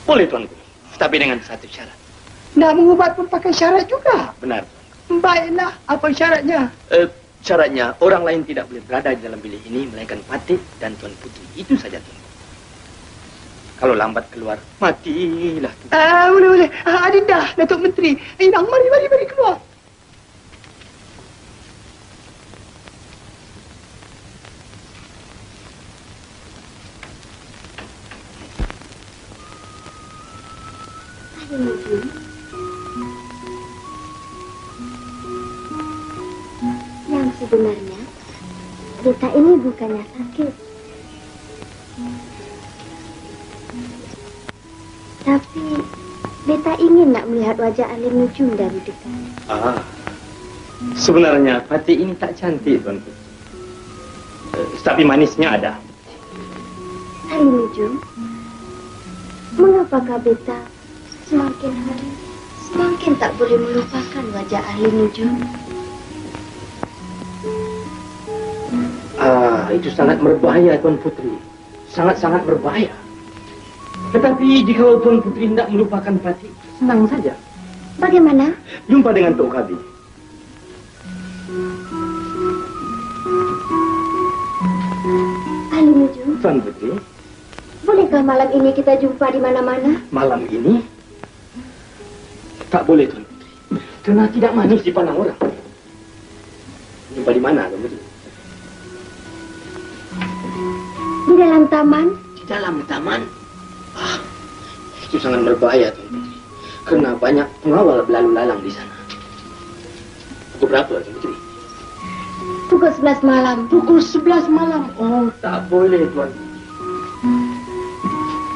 Boleh tuanku, tapi dengan satu syarat. Nak mengubat pun pakai syarat juga. Benar. Baiklah, apa syaratnya? Syaratnya, orang lain tidak boleh berada di dalam bilik ini, melainkan Patik dan Tuan Putri. Itu saja, Tuan. Kalau lambat keluar, matilah. Boleh. Adinda, Datuk Menteri. Inang, mari keluar. Yang sebenarnya, Beta ini bukannya sakit. Tapi, Beta ingin nak melihat wajah Ahli Nujum dari dekat. Sebenarnya Patik ini tak cantik, Tuan Putri. Tapi manisnya ada. Ahli Nujum, mengapakah Beta semakin hari semakin tak boleh melupakan wajah Ahli Nujum? Itu sangat berbahaya, Tuan Putri. Sangat-sangat berbahaya. Tetapi jika Tuan Putri tidak melupakan Patik, senang saja. Bagaimana? Jumpa dengan Tok Kabi. Ahli Nujum, Tuan Putri, bolehkah malam ini kita jumpa di mana-mana? malam ini tak boleh, Tuan Putri. Karena tidak manis dipandang orang. Jumpa di mana, Tuan Putri? Di dalam taman? Di dalam taman? Itu sangat berbahaya, Tuan Putri. Karena banyak pengawal berlalu lalang di sana. Pukul berapa, Tuan Putri? Pukul 11 malam. Pukul 11 malam? Oh, tak boleh, Tuan Putri.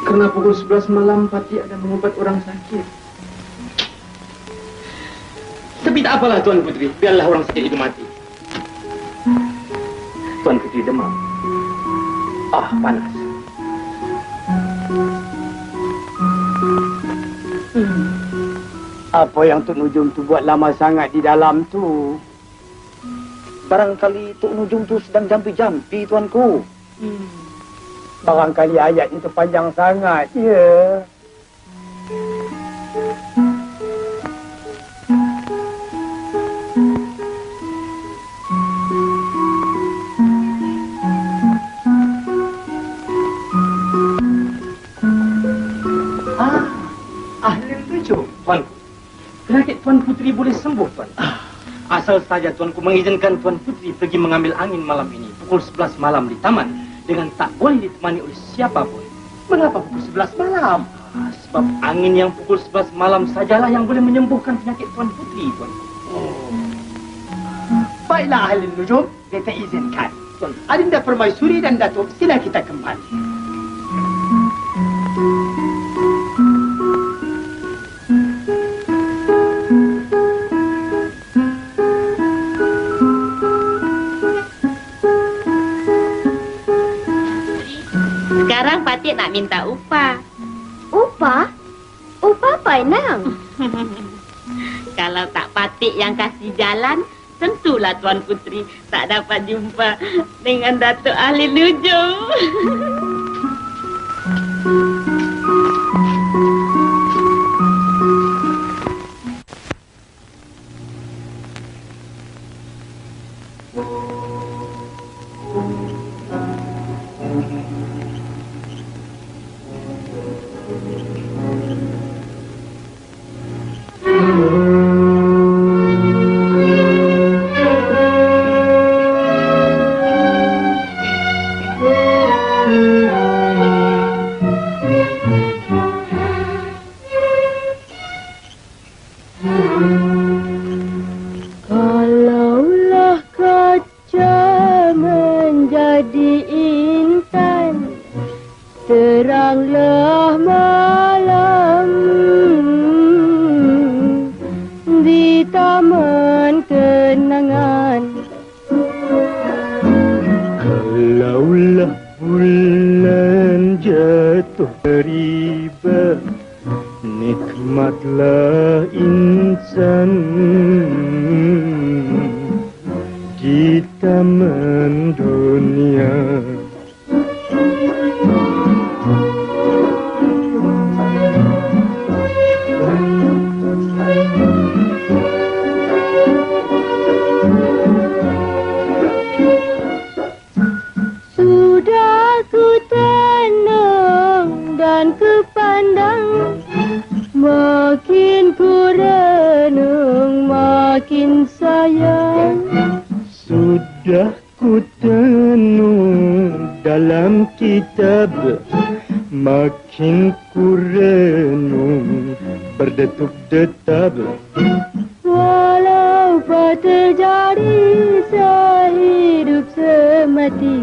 Karena pukul 11 malam Patik ada mengubat orang sakit. Tapi tak apalah, Tuan Putri. Biarlah orang sakit itu mati. Tuan Putri demam. Panas. Apa yang Tok Nujum tu buat lama sangat di dalam tu? Barangkali Tok Nujum tu sedang jampi-jampi, tuanku. Barangkali ayat itu panjang sangat, ya. Ahli Nujum, Tuan. Penyakit Tuan Putri boleh sembuh, Tuan. Asal saja Tuanku mengizinkan Tuan Putri pergi mengambil angin malam ini, pukul 11 malam di taman, dengan tak boleh ditemani oleh siapapun. Mengapa pukul 11 malam? Sebab angin yang pukul 11 malam sajalah yang boleh menyembuhkan penyakit Tuan Putri, Tuan. Baiklah, Ahli Nujum, Beta izinkan. Tuan. Adinda Permaisuri dan Datuk, sila kita kembali. Sekarang Patik nak minta upah. Upah? Upah apa, Inang? Kalau tak Patik yang kasih jalan, tentulah Tuan Putri tak dapat jumpa dengan Datuk Ahli Nujum. Kalaulah kaca menjadi intan, teranglah malam di taman kenangan. Kalaulah bulan jatuh riba, nikmatlah insan di taman dunia. Sudah ku tenung dan ku pandang, makin ku renung makin sayang. Sudah ku tenung dalam kitab, makin ku renung berdetuk-detab. Walau terjadi sehidup semati,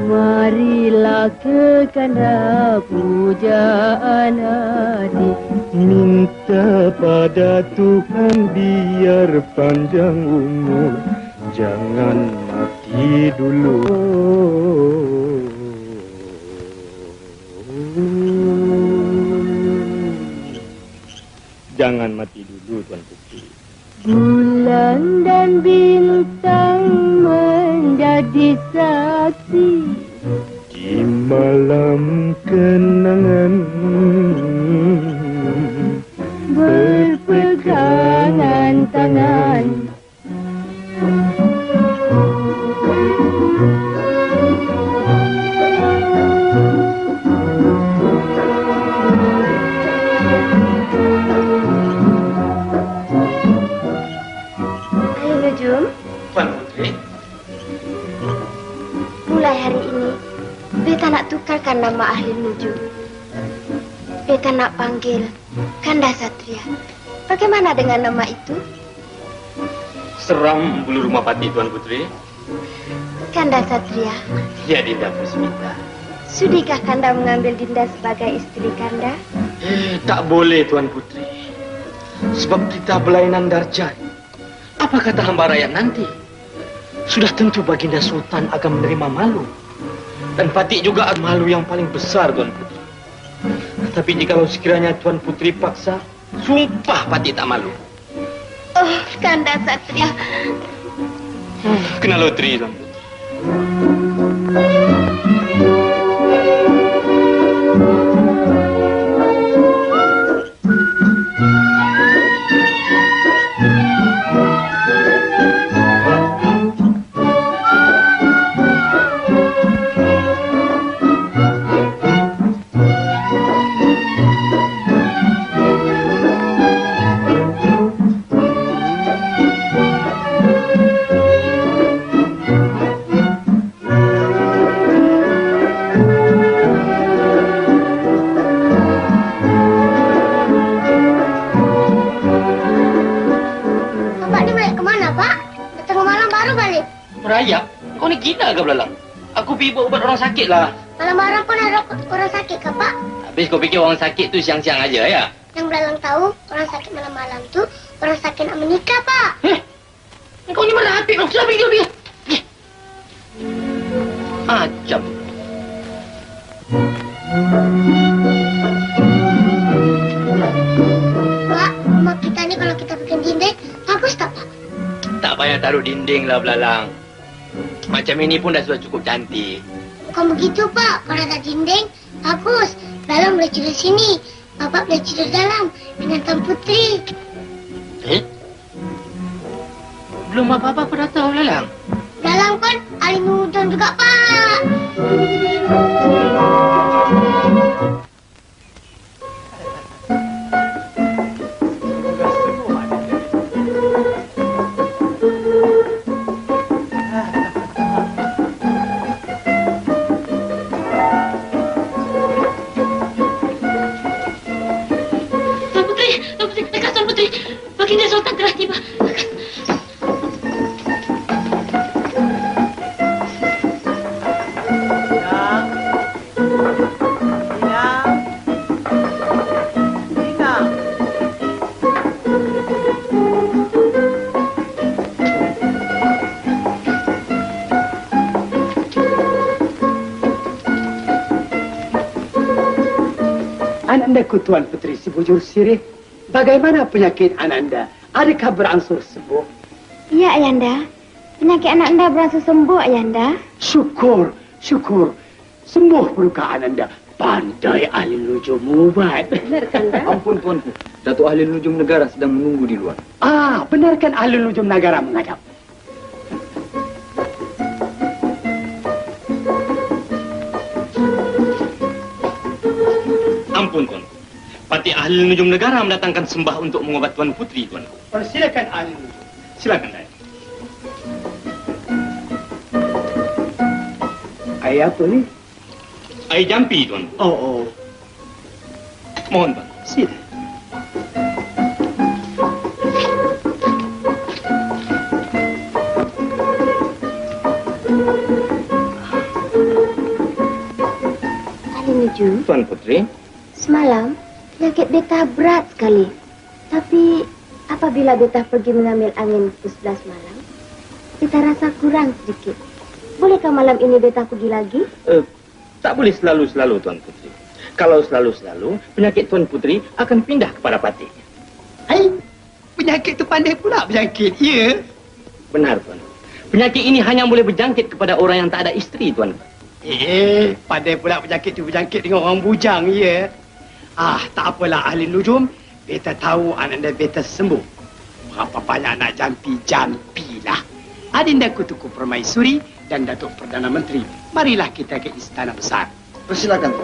marilah ke kanda pujaan hati. Minta pada Tuhan biar panjang umur, jangan mati dulu. Jangan mati dulu, Tuan Putri. Bulan dan bintang menjadi saksi Di malam kenangan berpegangan tangan. Tuan Putri, Mulai hari ini, beta nak tukarkan nama Ahli Nujum. Beta nak panggil Kanda Satria. Bagaimana dengan nama itu? seram bulu rumah pati, Tuan Putri. Kanda Satria, Ya, Dinda Pusmita. sudikah Kanda mengambil Dinda sebagai istri Kanda? Tak boleh, Tuan Putri. Sebab kita berlainan darjat. Apa kata hamba rakyat nanti? Sudah tentu Baginda Sultan akan menerima malu. Dan Patik juga malu yang paling besar, Tuan Putri. Tapi jikalau sekiranya Tuan Putri paksa, sumpah Patik tak malu. Oh, Kanda Satria. Kena loteri, Tuan Putri. Merayap? Kau ni gila ke belalang? Aku pergi buat ubat orang sakit lah. Malam-malam pun ada orang sakit ke, Pak? Habis kau fikir orang sakit tu siang-siang aja ya? Yang belalang tahu, orang sakit malam-malam tu orang sakit nak menikah, Pak. Kau ni merapik kau. Sudah pergi. Macam. Pak, rumah kita ni kalau kita bikin dinding, bagus tak, Pak? Tak payah payah taruh dinding lah belalang. Macam ini pun dah sudah cukup cantik. Bukan begitu, Pak. Kalau ada dinding, bagus. Belalang boleh tidur sini. Bapak boleh tidur dalam dengan Tuan Putri. Belum apa-apa dah tahu belalang. Belalang kan ahli nujum juga, Pak. Baginda Sultan telah tiba. Anandaku Tuan Putri si bujur sirih. Bagaimana penyakit Ananda? Adakah berangsur sembuh? Ya, Ayanda. Penyakit anak anda berangsur sembuh, Ayanda. Syukur, syukur. Sembuh peluka Ananda. Pandai ahli nujum ubat. Benar, Kanda? Ampun tuanku, Datuk Ahli Nujum Negara sedang menunggu di luar. Benarkan ahli nujum negara menghadap. Ampun tuanku. Patih ahli nujum negara mendatangkan sembah untuk mengobat Tuan Putri, tuanku. Silakan ahli nujum. Silakan, Dai. Air apa ni? Air jampi, tuanku. Oh. Mohon, tuan. Sila. Ahli nujum. Tuan Putri. Semalam, penyakit beta berat sekali. Tapi, apabila beta pergi mengambil angin pukul 11 malam, beta rasa kurang sedikit. Bolehkah malam ini beta pergi lagi? Tak boleh selalu-selalu, Tuan Putri. Kalau selalu-selalu, penyakit Tuan Putri akan pindah kepada Patih. Penyakit tu pandai pula berjangkit, ya? Benar, Tuan. Penyakit ini hanya boleh berjangkit kepada orang yang tak ada isteri, Tuan. Pandai pula penyakit tu berjangkit dengan orang bujang, ya? Tak apalah ahli nujum. Beta tahu Ananda beta sembuh. Berapa banyak nak jampi-jampilah. Adinda Kutuku Permaisuri dan Datuk Perdana Menteri. Marilah kita ke istana besar. Persilakan.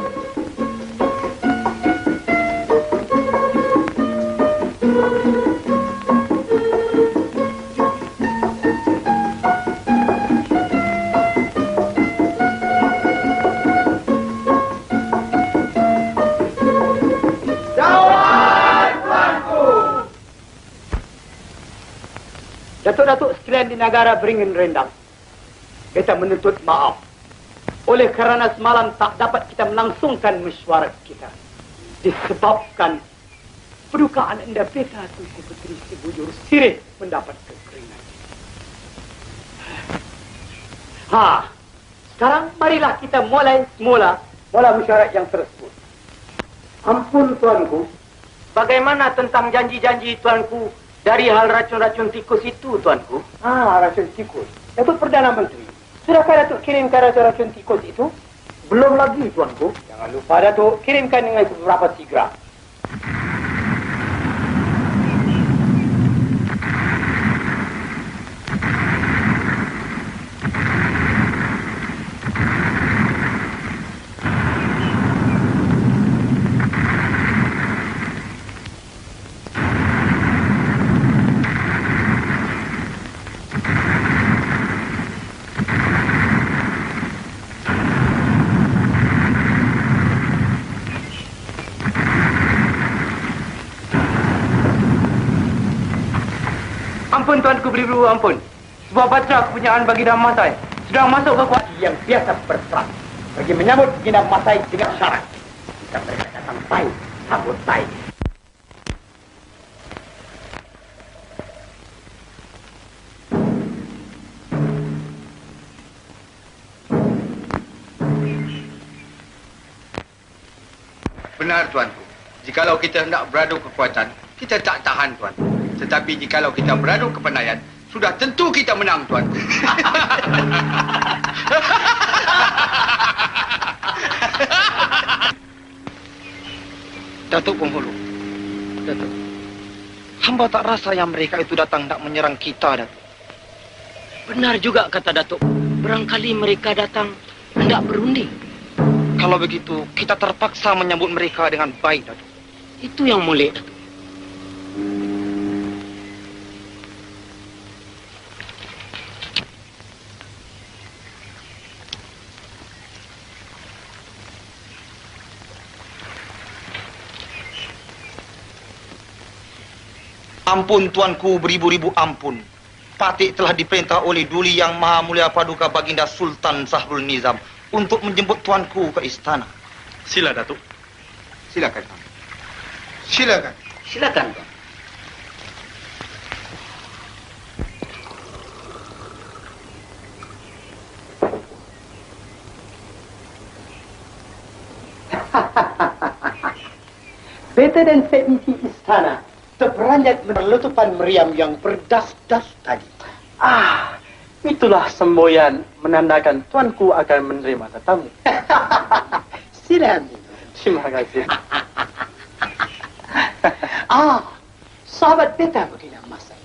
Datuk-datuk sekalian di negara beringin rendang. Beta menuntut maaf. Oleh kerana semalam tak dapat kita melangsungkan mesyuarat kita. Disebabkan pedukaan anda beta tu si Putri si bujur sirih mendapat kekeringan. Sekarang marilah kita mulai semula mesyuarat yang tersebut. Ampun tuanku. Bagaimana tentang janji-janji tuanku dari hal racun-racun tikus itu, tuanku? Racun tikus. Datuk Perdana Menteri, sudahkah Datuk kirimkan racun-racun tikus itu? Belum lagi, tuanku. Jangan lupa, Datuk, kirimkan dengan beberapa sigra. Ampun tuanku beribu, ampun. Sebuah batra kepunyaan Baginda Masai sedang masuk ke kuat yang biasa berperang. Pergi menyambut Baginda Masai dengan syarat. Jika mereka datang baik, sambut baik. Benar, tuanku. Jikalau kita hendak beradu kekuatan, kita tak tahan, tuan. Tetapi jikalau kita beradu kepandaian, sudah tentu kita menang, Tuan. Datuk Penghulu. Datuk. Hamba tak rasa yang mereka itu datang nak menyerang kita, Datuk. Benar juga kata Datuk. Barangkali mereka datang hendak berunding. Kalau begitu, kita terpaksa menyambut mereka dengan baik, Datuk. Itu yang molek, Datuk. Ampun tuanku, beribu-ribu ampun. Patik telah diperintah oleh Duli Yang Maha Mulia Paduka Baginda Sultan Sahrul Nizam untuk menjemput tuanku ke istana. Sila, Datuk. Silakan, Tuan. Silakan. Silakan, Tuan. Beta dan teknisi istana terperanjat menelutupan meriam yang berdas-das tadi. Itulah semboyan menandakan tuanku akan menerima tetamu. Sila ambil. Terima kasih. Sahabat beta Baginda Masai.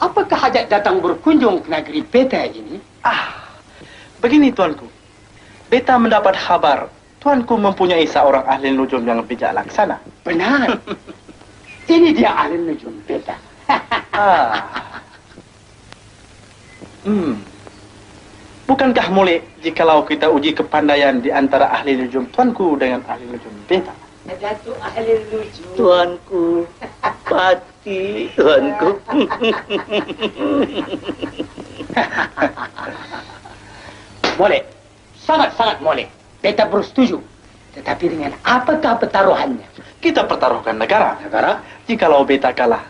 Apakah hajat datang berkunjung ke negeri beta ini? Begini tuanku. Beta mendapat kabar tuanku mempunyai seorang ahli nujum yang bijak laksana. Benar. Ini dia ahli nujum beta. Bukankah boleh jikalau kita uji kepandaian di antara ahli nujum tuanku dengan ahli nujum beta? Datuk ahli nujum. Tuanku, Pati, tuanku. Boleh. Sangat-sangat boleh. Beta bersetuju. Tetapi dengan apakah pertaruhannya? Kita pertaruhkan negara. Negara? Jikalau beta kalah,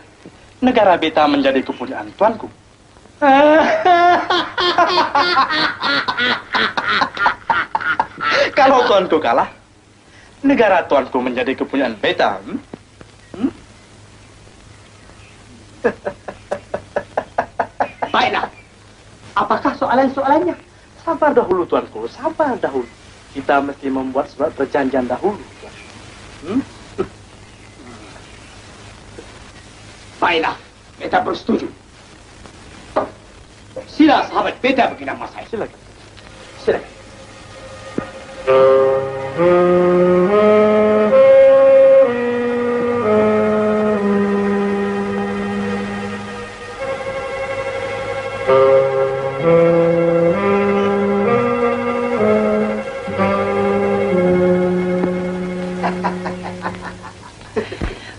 negara beta menjadi kepunyaan tuanku. Kalau tuanku kalah, negara tuanku menjadi kepunyaan beta. Baiklah. Apakah soalan-soalannya? Sabar dahulu tuanku, sabar dahulu. Kita mesti membuat surat perjanjian dahulu. Baiklah, beta bersetuju. Sila sahabat beta Baginda Masai. Silakan. Silakan.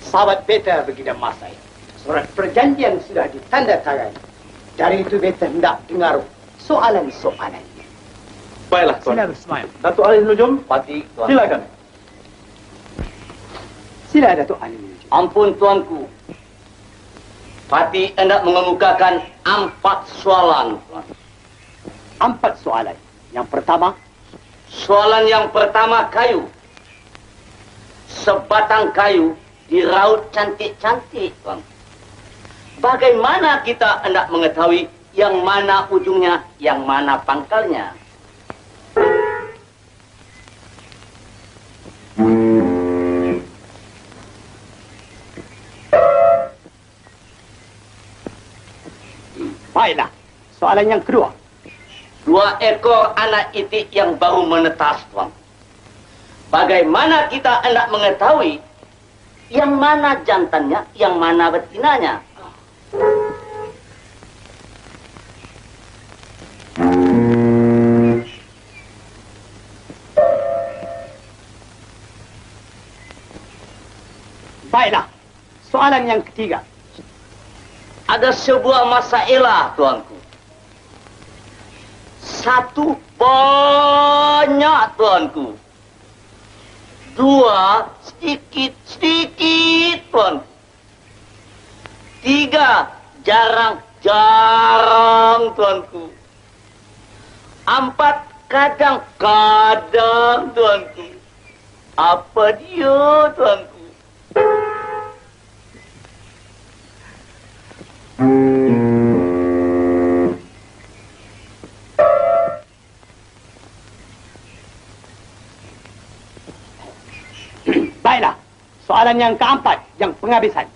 Sahabat beta Baginda Masai. Surat perjanjian sudah ditandatangani. Dari itu beta hendak dengar soalan-soalan. Baiklah tuan. Sila Ismail. Datuk ahli nujum, Pati, tuan. silakan. Sila Datuk ahli nujum. Ampun tuanku. Pati hendak mengemukakan 4 soalan, tuan. 4 soalan. Yang pertama, Soalan yang pertama kayu. Sebatang kayu diraut cantik-cantik, tuan. Bagaimana kita hendak mengetahui yang mana ujungnya, yang mana pangkalnya? baiklah. Soalan yang kedua. 2 ekor anak itik yang baru menetas, tuan. Bagaimana kita hendak mengetahui yang mana jantannya, yang mana betinanya? Baiklah. Soalan yang ketiga. Ada sebuah masalah, tuanku. 1 banyak, tuanku. 2 sedikit-sedikit, tuanku. 3 jarang-jarang, tuanku. 4 kadang-kadang, tuanku. Apa dia, tuanku? soalan yang keempat, yang penghabisan.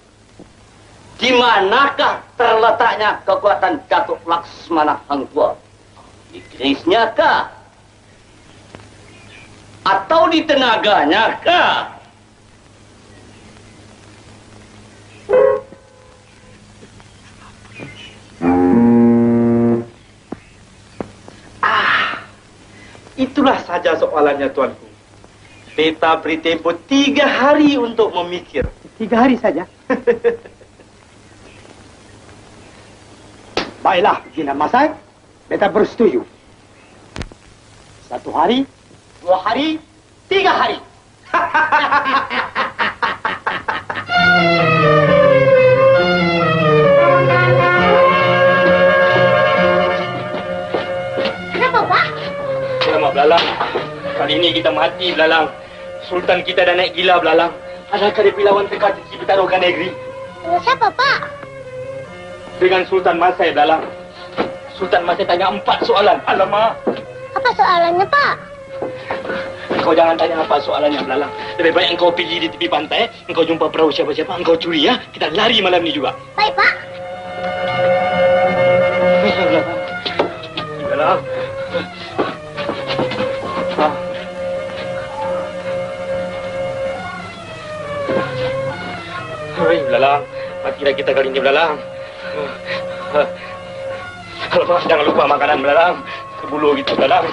Di manakah terletaknya kekuatan Datuk Laksmana Hang Tuah? Di kerisnya kah? Atau di tenaganya kah? Itulah saja soalannya, Tuanku. Beta beri tempo 3 hari untuk memikir. 3 hari saja? Baiklah, Gina Masai. Beta bersetuju. 1 hari, 2 hari, 3 hari. Kenapa, Pak? Alamak, Belalang. Kali ini kita mati, Belalang. Sultan kita dah naik gila, Belalang. Adakah dia lawan teka cici pertaruhkan negeri? Siapa, Pak? Dengan Sultan Masai, Belalang. Sultan Masai tanya 4 soalan. Alamak. Apa soalannya, Pak? Kau jangan tanya apa soalannya, Belalang. Lebih baik engkau pergi di tepi pantai, engkau jumpa perahu siapa-siapa, engkau curi ya. Kita lari malam ni juga. Baik, Pak. Belalang. Hei, Belalang. Matilah kita kali ini, Belalang. Alamak, jangan lupa makanan, Belalang. Kebulu gitu, Belalang.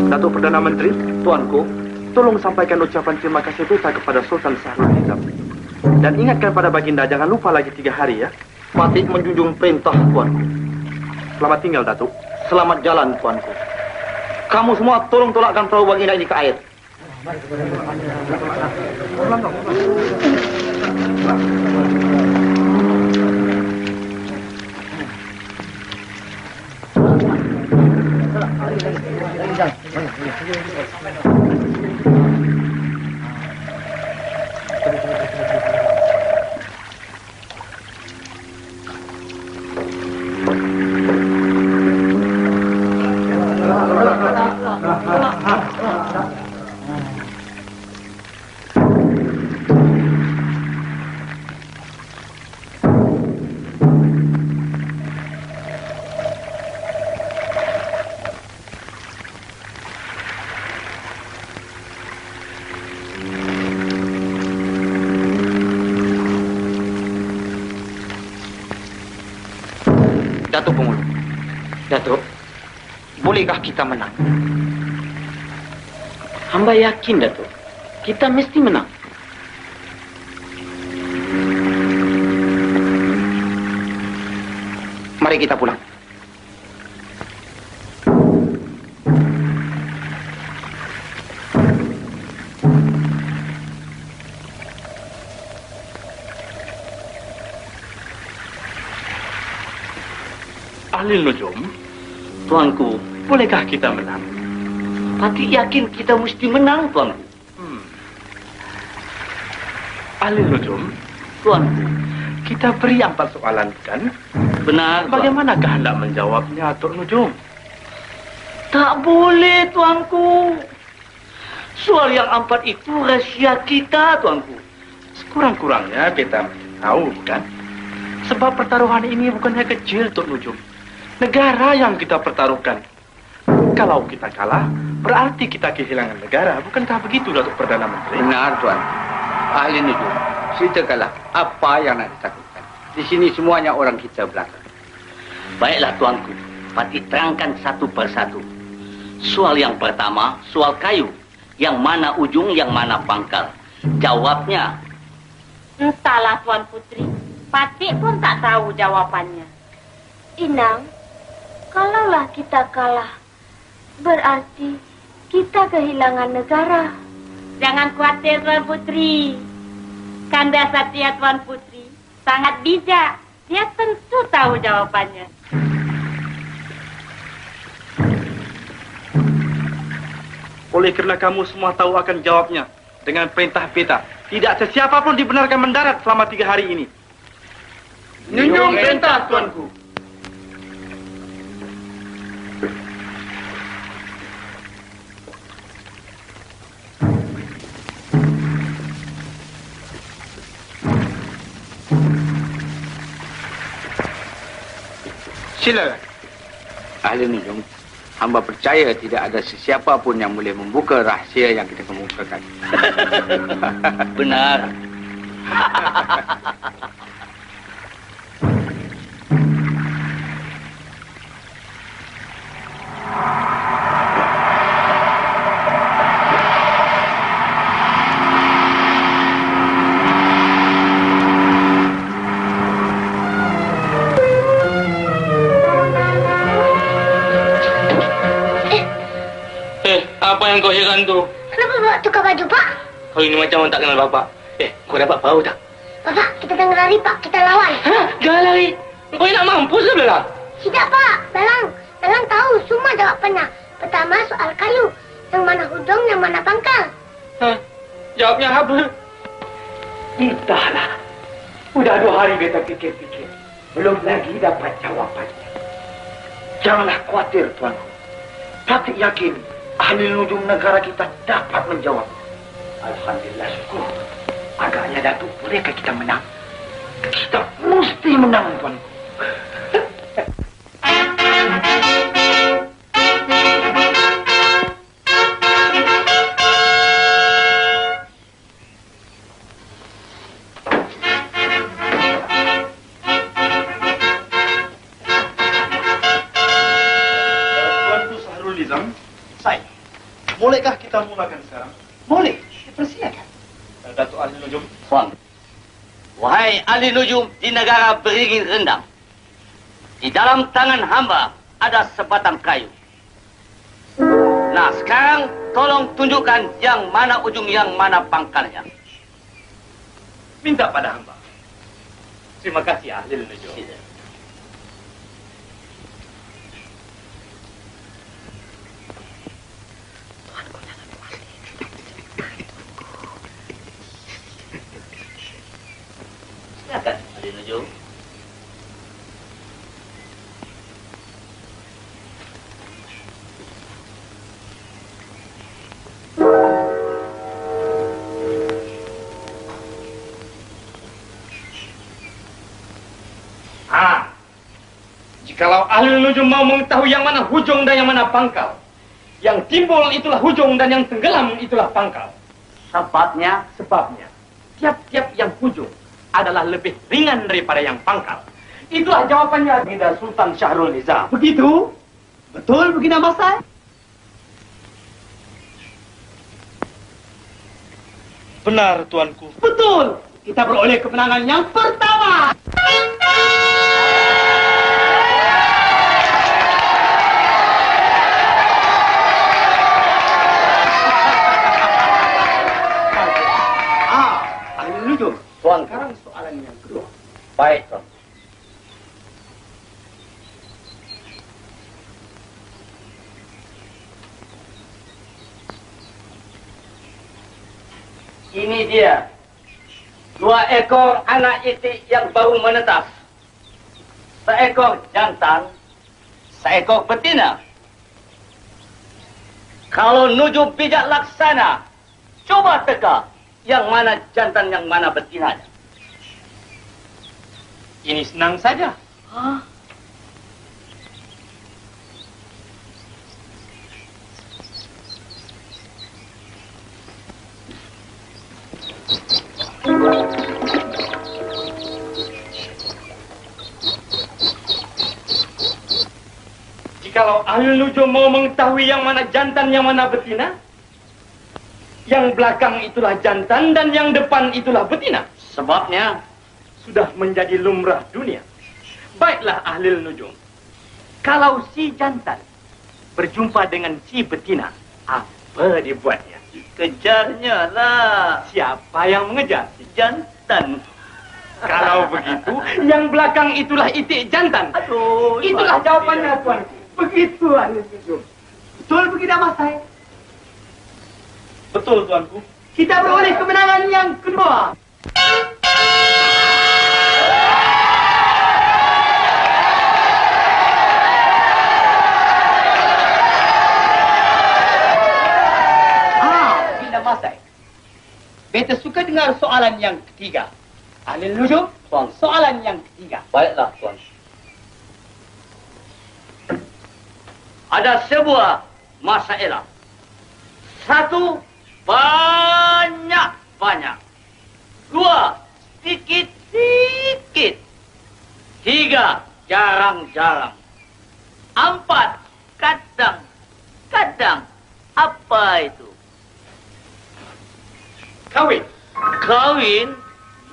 Datuk Perdana Menteri, Tuanku, tolong sampaikan ucapan terima kasih beta kepada Sultan Sahrul Hizam. Dan ingatkan pada Baginda, jangan lupa lagi 3 hari ya. Patih menjunjung perintah, Tuanku. Selamat tinggal, Datuk. Selamat jalan, Tuanku. Kamu semua tolong tolakkan perahu Baginda ini ke air. Datuk Pengulu. Datuk, bolehkah kita menang? Hamba yakin, Datuk. Kita mesti menang. Mari kita pulang. Ahli Nujum, Tuanku, bolehkah kita menang? Patih yakin kita mesti menang, Tuanku. Ahli Nujum, Tuanku, kita beri 4 soalan, kan? Benar, Tuan. Bagaimanakah hendak menjawabnya, Tok Nujum? Tak boleh, Tuanku. Soal yang 4 itu rahasia kita, Tuanku. Sekurang-kurangnya beta tahu, kan? Sebab pertaruhan ini bukannya kecil, Tok Nujum. Negara yang kita pertaruhkan. Kalau kita kalah, berarti kita kehilangan negara. Bukankah begitu, Datuk Perdana Menteri? Benar, Tuan. Ahli Nujum, ceritakanlah apa yang nak ditakutkan. Di sini semuanya orang kita belakang. Baiklah tuanku, Pati terangkan satu persatu. Soal yang pertama, soal kayu. Yang mana ujung, yang mana pangkal. Jawabnya. Entahlah Tuan Putri. Patik pun tak tahu jawabannya. Inang, kalaulah kita kalah, berarti kita kehilangan negara. Jangan khawatir Tuan Putri. Kanda Satya Tuan Putri sangat bijak. Dia tentu tahu jawabannya. Oleh kerana kamu semua tahu akan jawabnya, dengan perintah beta, tidak sesiapa pun dibenarkan mendarat selama 3 hari ini. Nyunjung perintah, Tuanku. Silakan. Ahli Nujum, hamba percaya tidak ada sesiapa pun yang boleh membuka rahsia yang kita kemukakan. Benar. Apa yang kau heran tu? Kenapa bawa tukar baju, Pak? Kau ini macam orang tak kenal bapak. Kau dapat tahu tak? Bapak, kita jangan lari, Pak. Kita lawan. Hah? Jangan lari. Kau nak mampus ke Belalang? Tidak, Pak. Belang tahu semua jawapannya. Pertama, soal kayu. Yang mana hujung, yang mana pangkal. Hah? Jawabnya apa? Entahlah. Sudah 2 hari beta fikir-fikir. Belum lagi dapat jawabannya. Janganlah khawatir, Tuanku. Patik yakin ahli nujum negara kita dapat menjawab. Alhamdulillah, syukur. Agaknya Datuk, bolehkah kita menang? Kita mesti menang, Tuanku. Bolehkah kita mulakan sekarang? Boleh, persilakan. Datuk Ahli Nujum. Tuan. Wahai ahli nujum di negara beringin rendang. Di dalam tangan hamba ada sebatang kayu. Nah, sekarang tolong tunjukkan yang mana ujung, yang mana pangkalnya. Minta pada hamba. Terima kasih ahli nujum. Silakan, ahli nujum. Jikalau ahli nujum mau mengetahui yang mana hujung dan yang mana pangkal, yang timbul itulah hujung dan yang tenggelam itulah pangkal. Sebabnya? Sebabnya, tiap-tiap yang hujung adalah lebih ringan daripada yang pangkal. Itulah jawabannya Baginda Sultan Syahrul Nizam. Begitu? Betul, Baginda Masai? Benar, Tuanku. Betul. Kita beroleh kemenangan yang pertama. Ahli Nujum. Tuan, Sekarang soalan yang kedua. baik, Tuan. Ini dia. 2 ekor anak itik yang baru menetas. Seekor jantan, seekor betina. Kalau nujum bijak laksana, coba teka yang mana jantan, yang mana betinanya. Ini senang saja. Hah? Ahli nujum mau mengetahui yang mana jantan, yang mana betina? Yang belakang itulah jantan dan yang depan itulah betina. Sebabnya sudah menjadi lumrah dunia. Baiklah ahli nujum. Kalau si jantan berjumpa dengan si betina, apa dibuatnya? Kejarnya lah. Siapa yang mengejar? Si jantan. Kalau begitu, yang belakang itulah itik jantan. Aduh, itulah jawabannya, Tuan. Begitu ahli nujum. Betul begitu Mas saya? Betul, Tuanku. Kita beroleh kemenangan yang kedua. Bila Masai, beta suka dengar soalan yang ketiga. Ahli nujum, soalan yang ketiga. Baiklah, Tuan. Ada sebuah masalah. Satu, banyak. Dua, sedikit. Tiga, jarang. Empat, kadang. Apa itu? Kawin,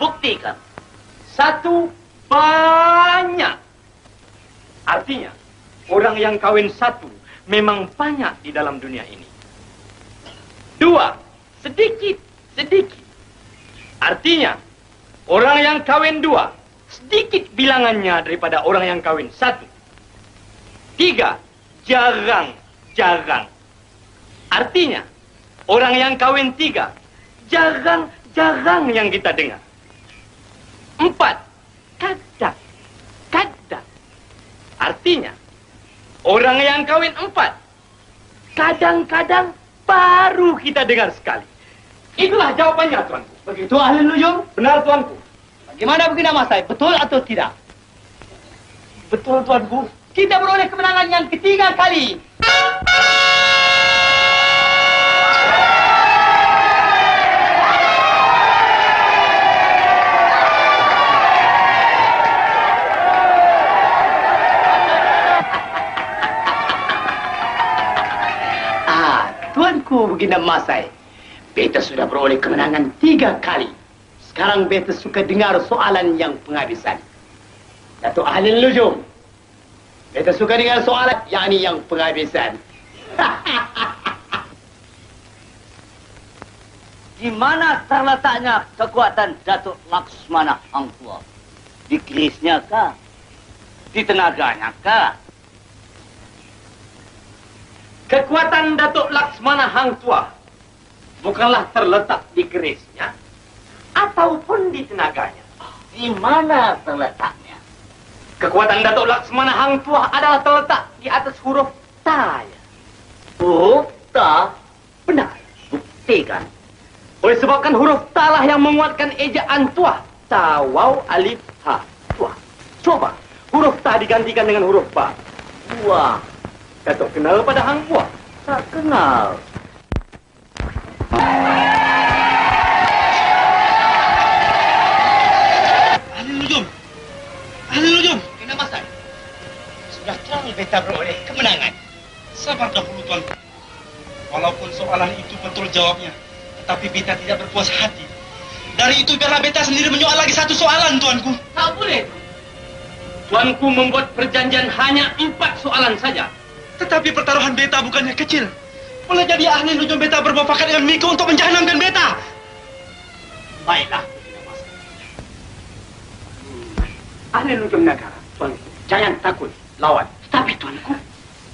buktikan. Satu, banyak. Artinya, orang yang kawin satu memang banyak di dalam dunia ini. Dua, sedikit. Artinya, orang yang kawin dua, sedikit bilangannya daripada orang yang kawin satu. Tiga, jarang. Artinya, orang yang kawin tiga, jarang yang kita dengar. Empat, kadang. Artinya, orang yang kawin empat, kadang-kadang baru kita dengar sekali. Itulah jawabannya, Tuanku. Begitu ahli nujum? Benar, Tuanku. Bagaimana begini Mas Sai? Betul atau tidak? Betul, Tuanku. Kita beroleh kemenangan yang ketiga kali. Tuanku begini Mas Sai. Beta sudah beroleh kemenangan 3 kali. Sekarang beta suka dengar soalan yang penghabisan. Datuk ahli nujum. Beta suka dengar soalan yakni yang penghabisan. Di mana terletaknya kekuatan Datuk Laksmana Hang Tuah? Di kerisnya kah? Di tenaganya kah? Kekuatan Datuk Laksmana Hang Tuah bukanlah terletak di kerisnya ataupun di tenaganya. Di mana terletaknya? Kekuatan Datuk Laksmana Hang Tuah adalah terletak di atas huruf Ta. Huruf Ta? Benar. Buktikan. Oleh sebabkan huruf Ta lah yang menguatkan ejaan Tuah. Ta, waw, alif, ha. Tuah. Coba huruf Ta digantikan dengan huruf Ba. Wah. Datuk kenal pada Hang Tuah? Tak kenal. Ahli nujum. Kena Mas Sai. Sudah terang beta beroleh kemenangan. Sabar dahulu, Tuan. Walaupun soalan itu betul jawabnya, tetapi beta tidak berpuas hati. Dari itu biarlah beta sendiri menyoal lagi satu soalan, Tuanku. Tak boleh. Tuanku membuat perjanjian hanya 4 soalan saja. Tetapi pertaruhan beta bukannya kecil. Boleh jadi ahli nujum beta bermufakat dengan Miko untuk menjahanamkan beta. Baiklah. Ahli nujum negara, Tuanku, jangan takut lawan. Tapi Tuanku,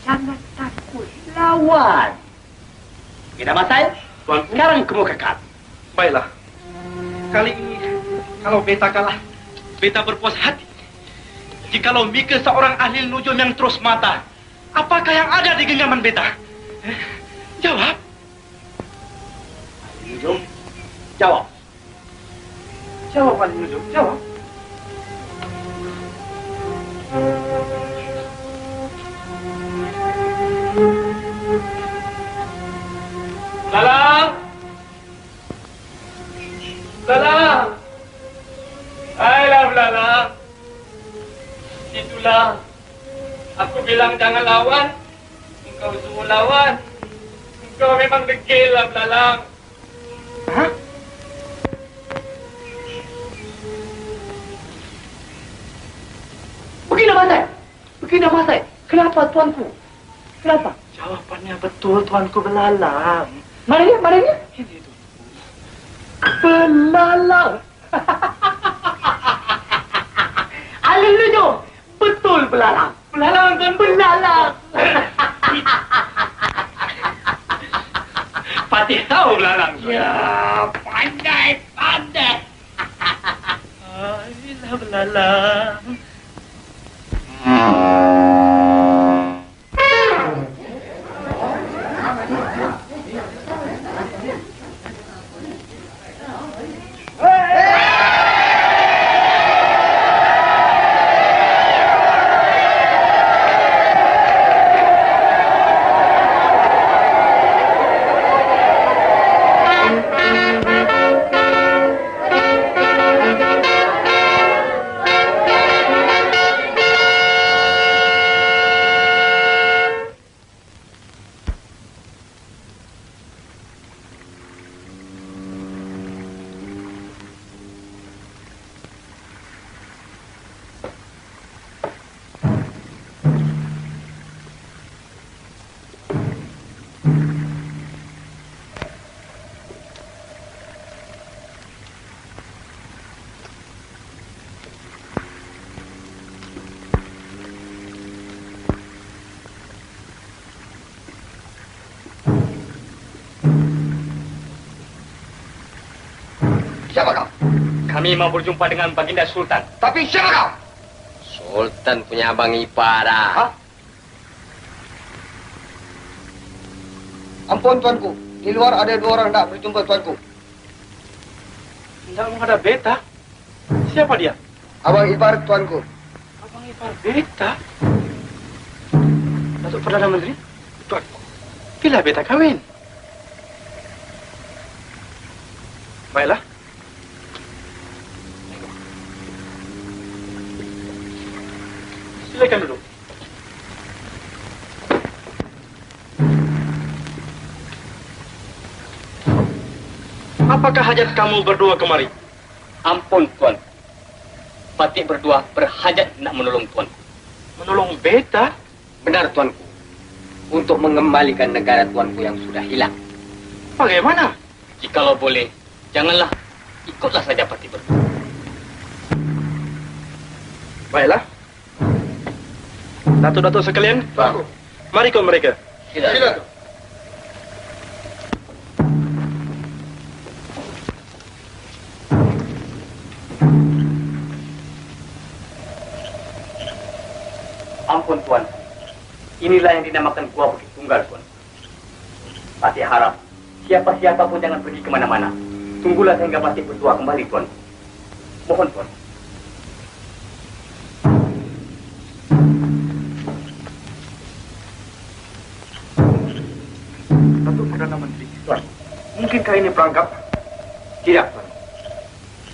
jangan takut lawan. Kita Mas Sai, Tuanku, sekarang ke muka kami. Baiklah. Kali ini, kalau beta kalah, beta berpuas hati. Jikalau Mika seorang ahli nujum yang terus mata, apakah yang ada di genggaman beta? Jawab. Ahli nujum, jawab. Jawab, ahli nujum, jawab. Lalang! Ayolah Lalang. Itulah. Aku bilang jangan lawan. Kau suruh lawan. Kau memang degil lah, belalang. Hah? Begini Masai. Begini Masai. Kenapa tuanku? Kenapa? Jawapannya betul, tuanku belalang. Mana dia? Mana dia? Ini tu. Belalang. Alin lucu. Betul belalang. Belalang kan Belalang. Patih tahu belalang. Ya, pandai. Ayolah belalang. Siapa kau? Kami mau berjumpa dengan Baginda Sultan. Tapi siapa kau? Sultan punya abang ipar dah. Hah? Ampun tuanku, di luar ada 2 orang nak berjumpa tuanku. Tidak ada beta. Siapa dia? Abang ipar tuanku. Abang ipar beta. Datuk Perdana Menteri? Tuanku. Bila beta kawin? Baiklah. Silakan duduk. Apakah hajat kamu berdua kemari? Ampun, Tuan. Patih berdua berhajat nak menolong Tuan. Menolong beta? Benar, Tuanku. Untuk mengembalikan negara Tuanku yang sudah hilang. Bagaimana? Jikalau boleh, janganlah ikutlah saja Patih berdua. Baiklah. Datuk-datuk sekalian, mari ikut mereka. Silakan. Ampun, Tuan. Inilah yang dinamakan Gua Bukit Tunggal, Tuan. Patih harap siapa-siapa pun jangan pergi kemana-mana. Tunggulah sehingga Patih berdua kembali, Tuan. Mohon, Tuan. Datuk Perdana Menteri. Tuan. Mungkinkah ini perangkap? Tidak, Tuan.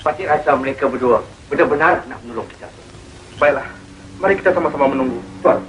Patih rasa mereka berdua benar-benar nak menolong kita, Tuan. Baiklah. Mari kita sama-sama menunggu. Tuan.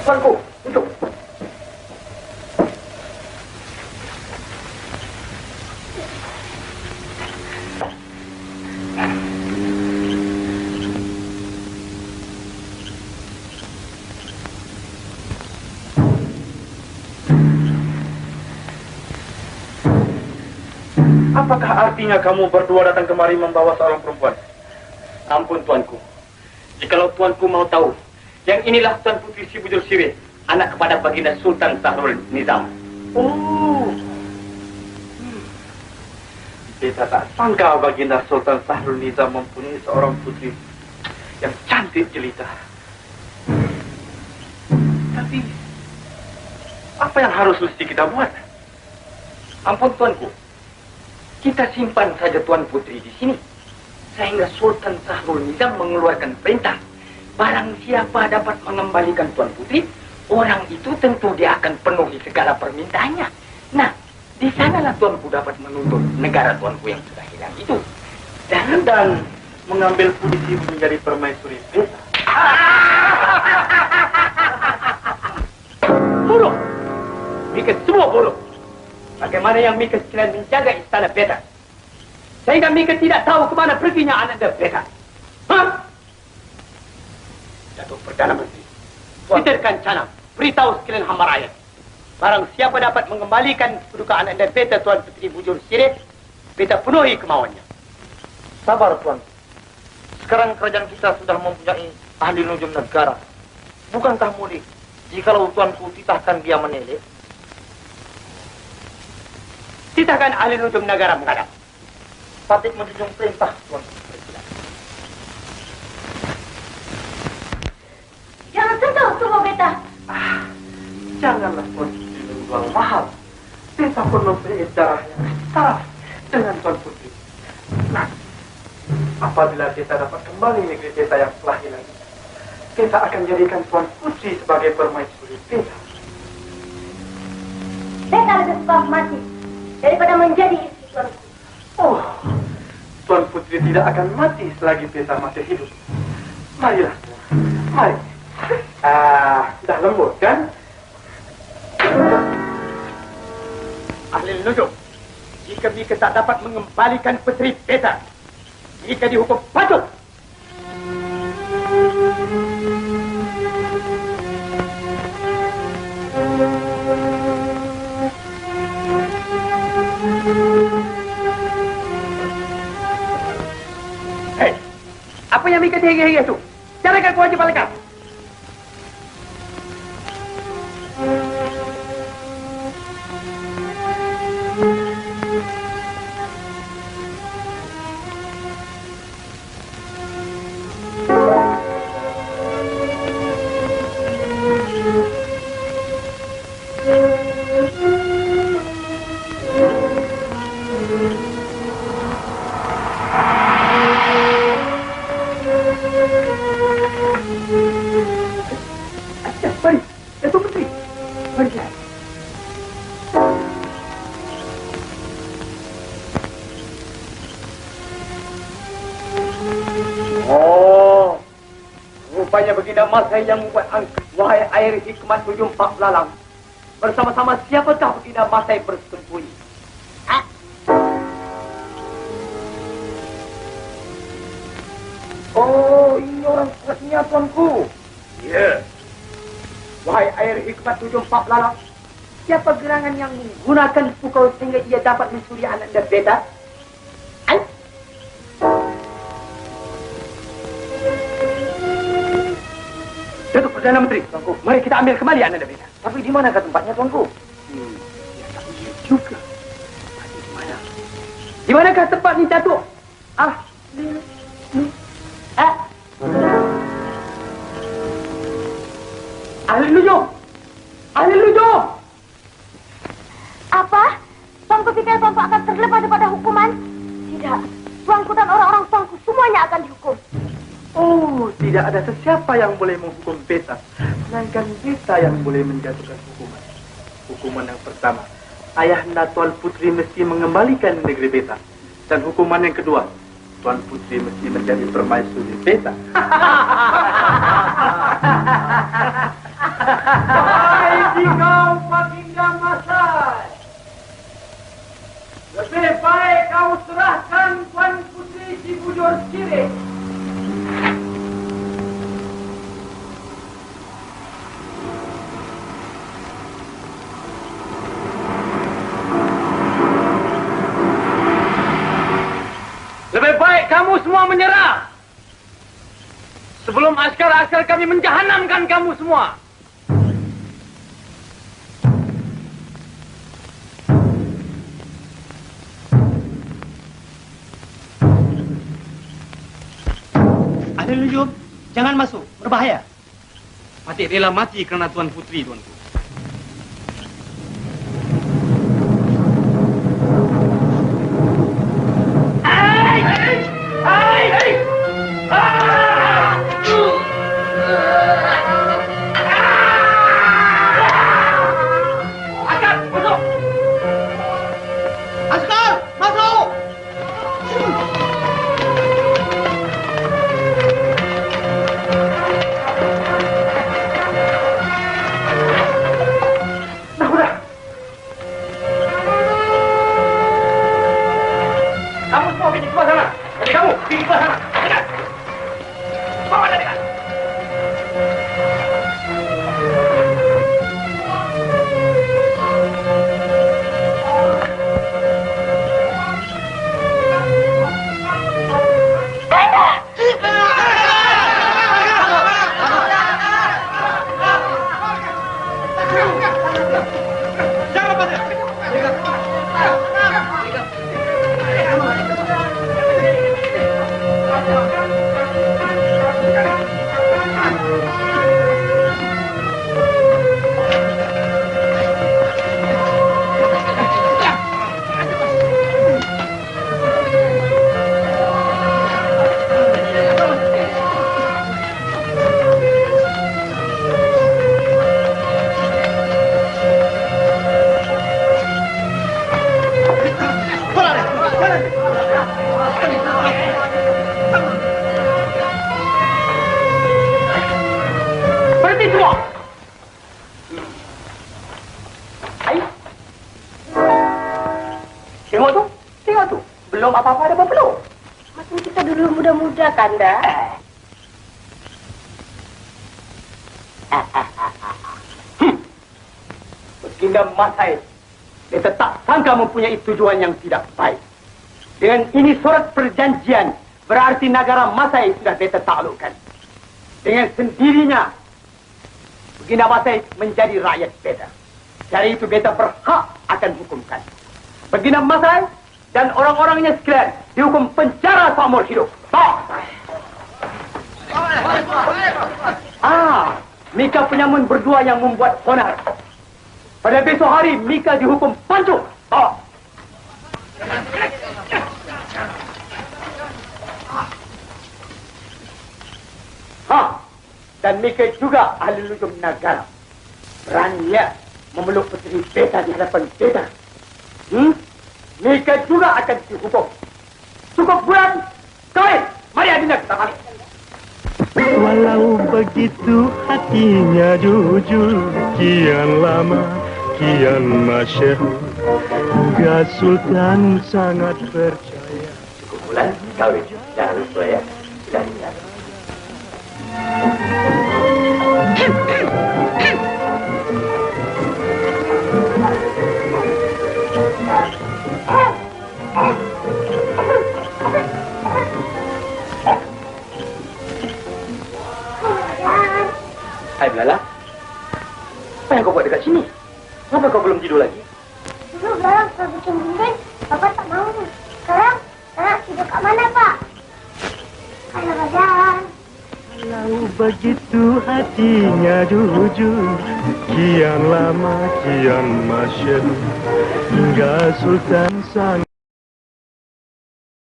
Tuanku, duduk. Apakah artinya kamu berdua datang kemari membawa seorang perempuan? Ampun tuanku. Jikalau tuanku mau tahu, yang inilah Tuan Putri Si Bujur Sirih, anak kepada Baginda Sultan Sahrul Nizam. Oh. Beta tak sangka Baginda Sultan Sahrul Nizam mempunyai seorang putri yang cantik jelita. Tapi apa yang harus mesti kita buat? Ampun tuanku, kita simpan saja Tuan Putri di sini sehingga Sultan Sahrul Nizam mengeluarkan perintah. Barang siapa dapat mengembalikan Tuan Putri, orang itu tentu dia akan penuhi segala permintaannya. Nah, di sanalah tuanku dapat menuntut negara tuanku yang sudah hilang itu. Dan mengambil posisi menjadi permaisuri Beta. Bodoh! Mika semua bodoh. Bagaimana yang Mika sekalian menjaga istana Beta? Sehingga Mika tidak tahu kemana perginya Ananda Beta. Hah? Datuk Perdana Menteri, Peterkan Canam, beritahu sekalian hamba rakyat. Barang siapa dapat mengembalikan kedudukan Ananda Beta Tuan Putri Bujur Sirih, Beta penuhi kemauannya. Sabar, Tuan. Sekarang kerajaan kita sudah mempunyai ahli nujum negara. Bukankah mudik jikalau tuanku titahkan dia menelek? Titahkan ahli nujum negara menghadap. Patut menjunjung perintah, Tuan. Jangan sentuh tubuh Beta. Janganlah Tuan Putri menjual mahal. Beta pun mempunyai darah yang setara dengan Tuan Putri. Nah, apabila Beta dapat kembali negeri Beta yang telah hilang, Beta akan jadikan Tuan Putri sebagai permaisuri Beta. Beta lebih suka mati daripada menjadi istri Tuan Putri. Oh, Tuan Putri tidak akan mati selagi Beta masih hidup. Marilah, Tuan. Mari. Dah lembut kan? Ahli nujum, jika Mika tak dapat mengembalikan putri Beta, Mika dihukum patung. Hei, apa yang Mika hege-hege itu? Carakan kewajiban lengkap. Mari, Datuk Menteri. Mari. Oh, rupanya Baginda Masai yang membuat angka. Wahai air hikmat ujung Pak Lalang. Bersama-sama siapakah Baginda Masai bersembunyi? Oh, ini orang kuatnya, tuanku. Ya. Wahai air hikmat ujung Pak Lalang, siapa gerangan yang menggunakan pukul sehingga ia dapat mencuri Ananda Beta? Datuk Perdana Menteri, tuanku, mari kita ambil kembali Ananda Beta. Tapi di manakah tempatnya, tuanku? Ya tak iya juga. Tapi di mana? Di manakah tempat ni, Datuk? Ahli nujum! Ahli nujum! Apa? Tuanku pikir tuanku akan terlepas daripada hukuman? Tidak. Tuanku dan orang-orang tuanku semuanya akan dihukum. Oh, tidak ada sesiapa yang boleh menghukum Beta, melainkan Beta yang boleh menjatuhkan hukuman. Hukuman yang pertama, ayahanda Tuan Putri mesti mengembalikan negeri Beta. Dan hukuman yang kedua, Tuan Putri mesti menjadi permaisuri Beta. Hai kau Baginda Masai. Lebih baik kau serahkan Tuan Putri Si Bujur Sirih. baik kamu semua menyerah. Sebelum askar-askar kami menjahanamkan kamu semua. Ahli Nujum, jangan masuk, berbahaya. Patih rela mati kerana Tuan Putri, tuanku. Kanda. Baginda Masai, beta tak sangka mempunyai tujuan yang tidak baik. Dengan ini surat perjanjian, berarti negara Masai sudah beta taklukkan. Dengan sendirinya, Baginda Masai menjadi rakyat beta. Dari itu beta berhak akan hukumkan. Baginda Masai dan orang-orangnya sekalian dihukum penjara seumur hidup. Mika penyamun berdua yang membuat onar. Pada besok hari, Mika dihukum pancung. Dan Mika juga ahli lujum negara. Beraninya memeluk putri beta di hadapan beta. Mika juga akan dihukum. Cukup bulan, kawin. Mari adinda kita balik. Walau begitu hatinya jujur, kian lama, kian masyhur, Gak Sultan sangat percaya. Cukup bulan, kawin. Jangan lupa ya. Sudah. Hai Belala, apa yang kau buat dekat sini? Kenapa kau belum tidur lagi? Dulu Belalang sudah bikin dinding, Bapak tak mau. Sekarang tidur kat mana Pak? Kalau badan. Walau begitu hatinya jujur, kian lama kian masyhur, hingga Sultan sang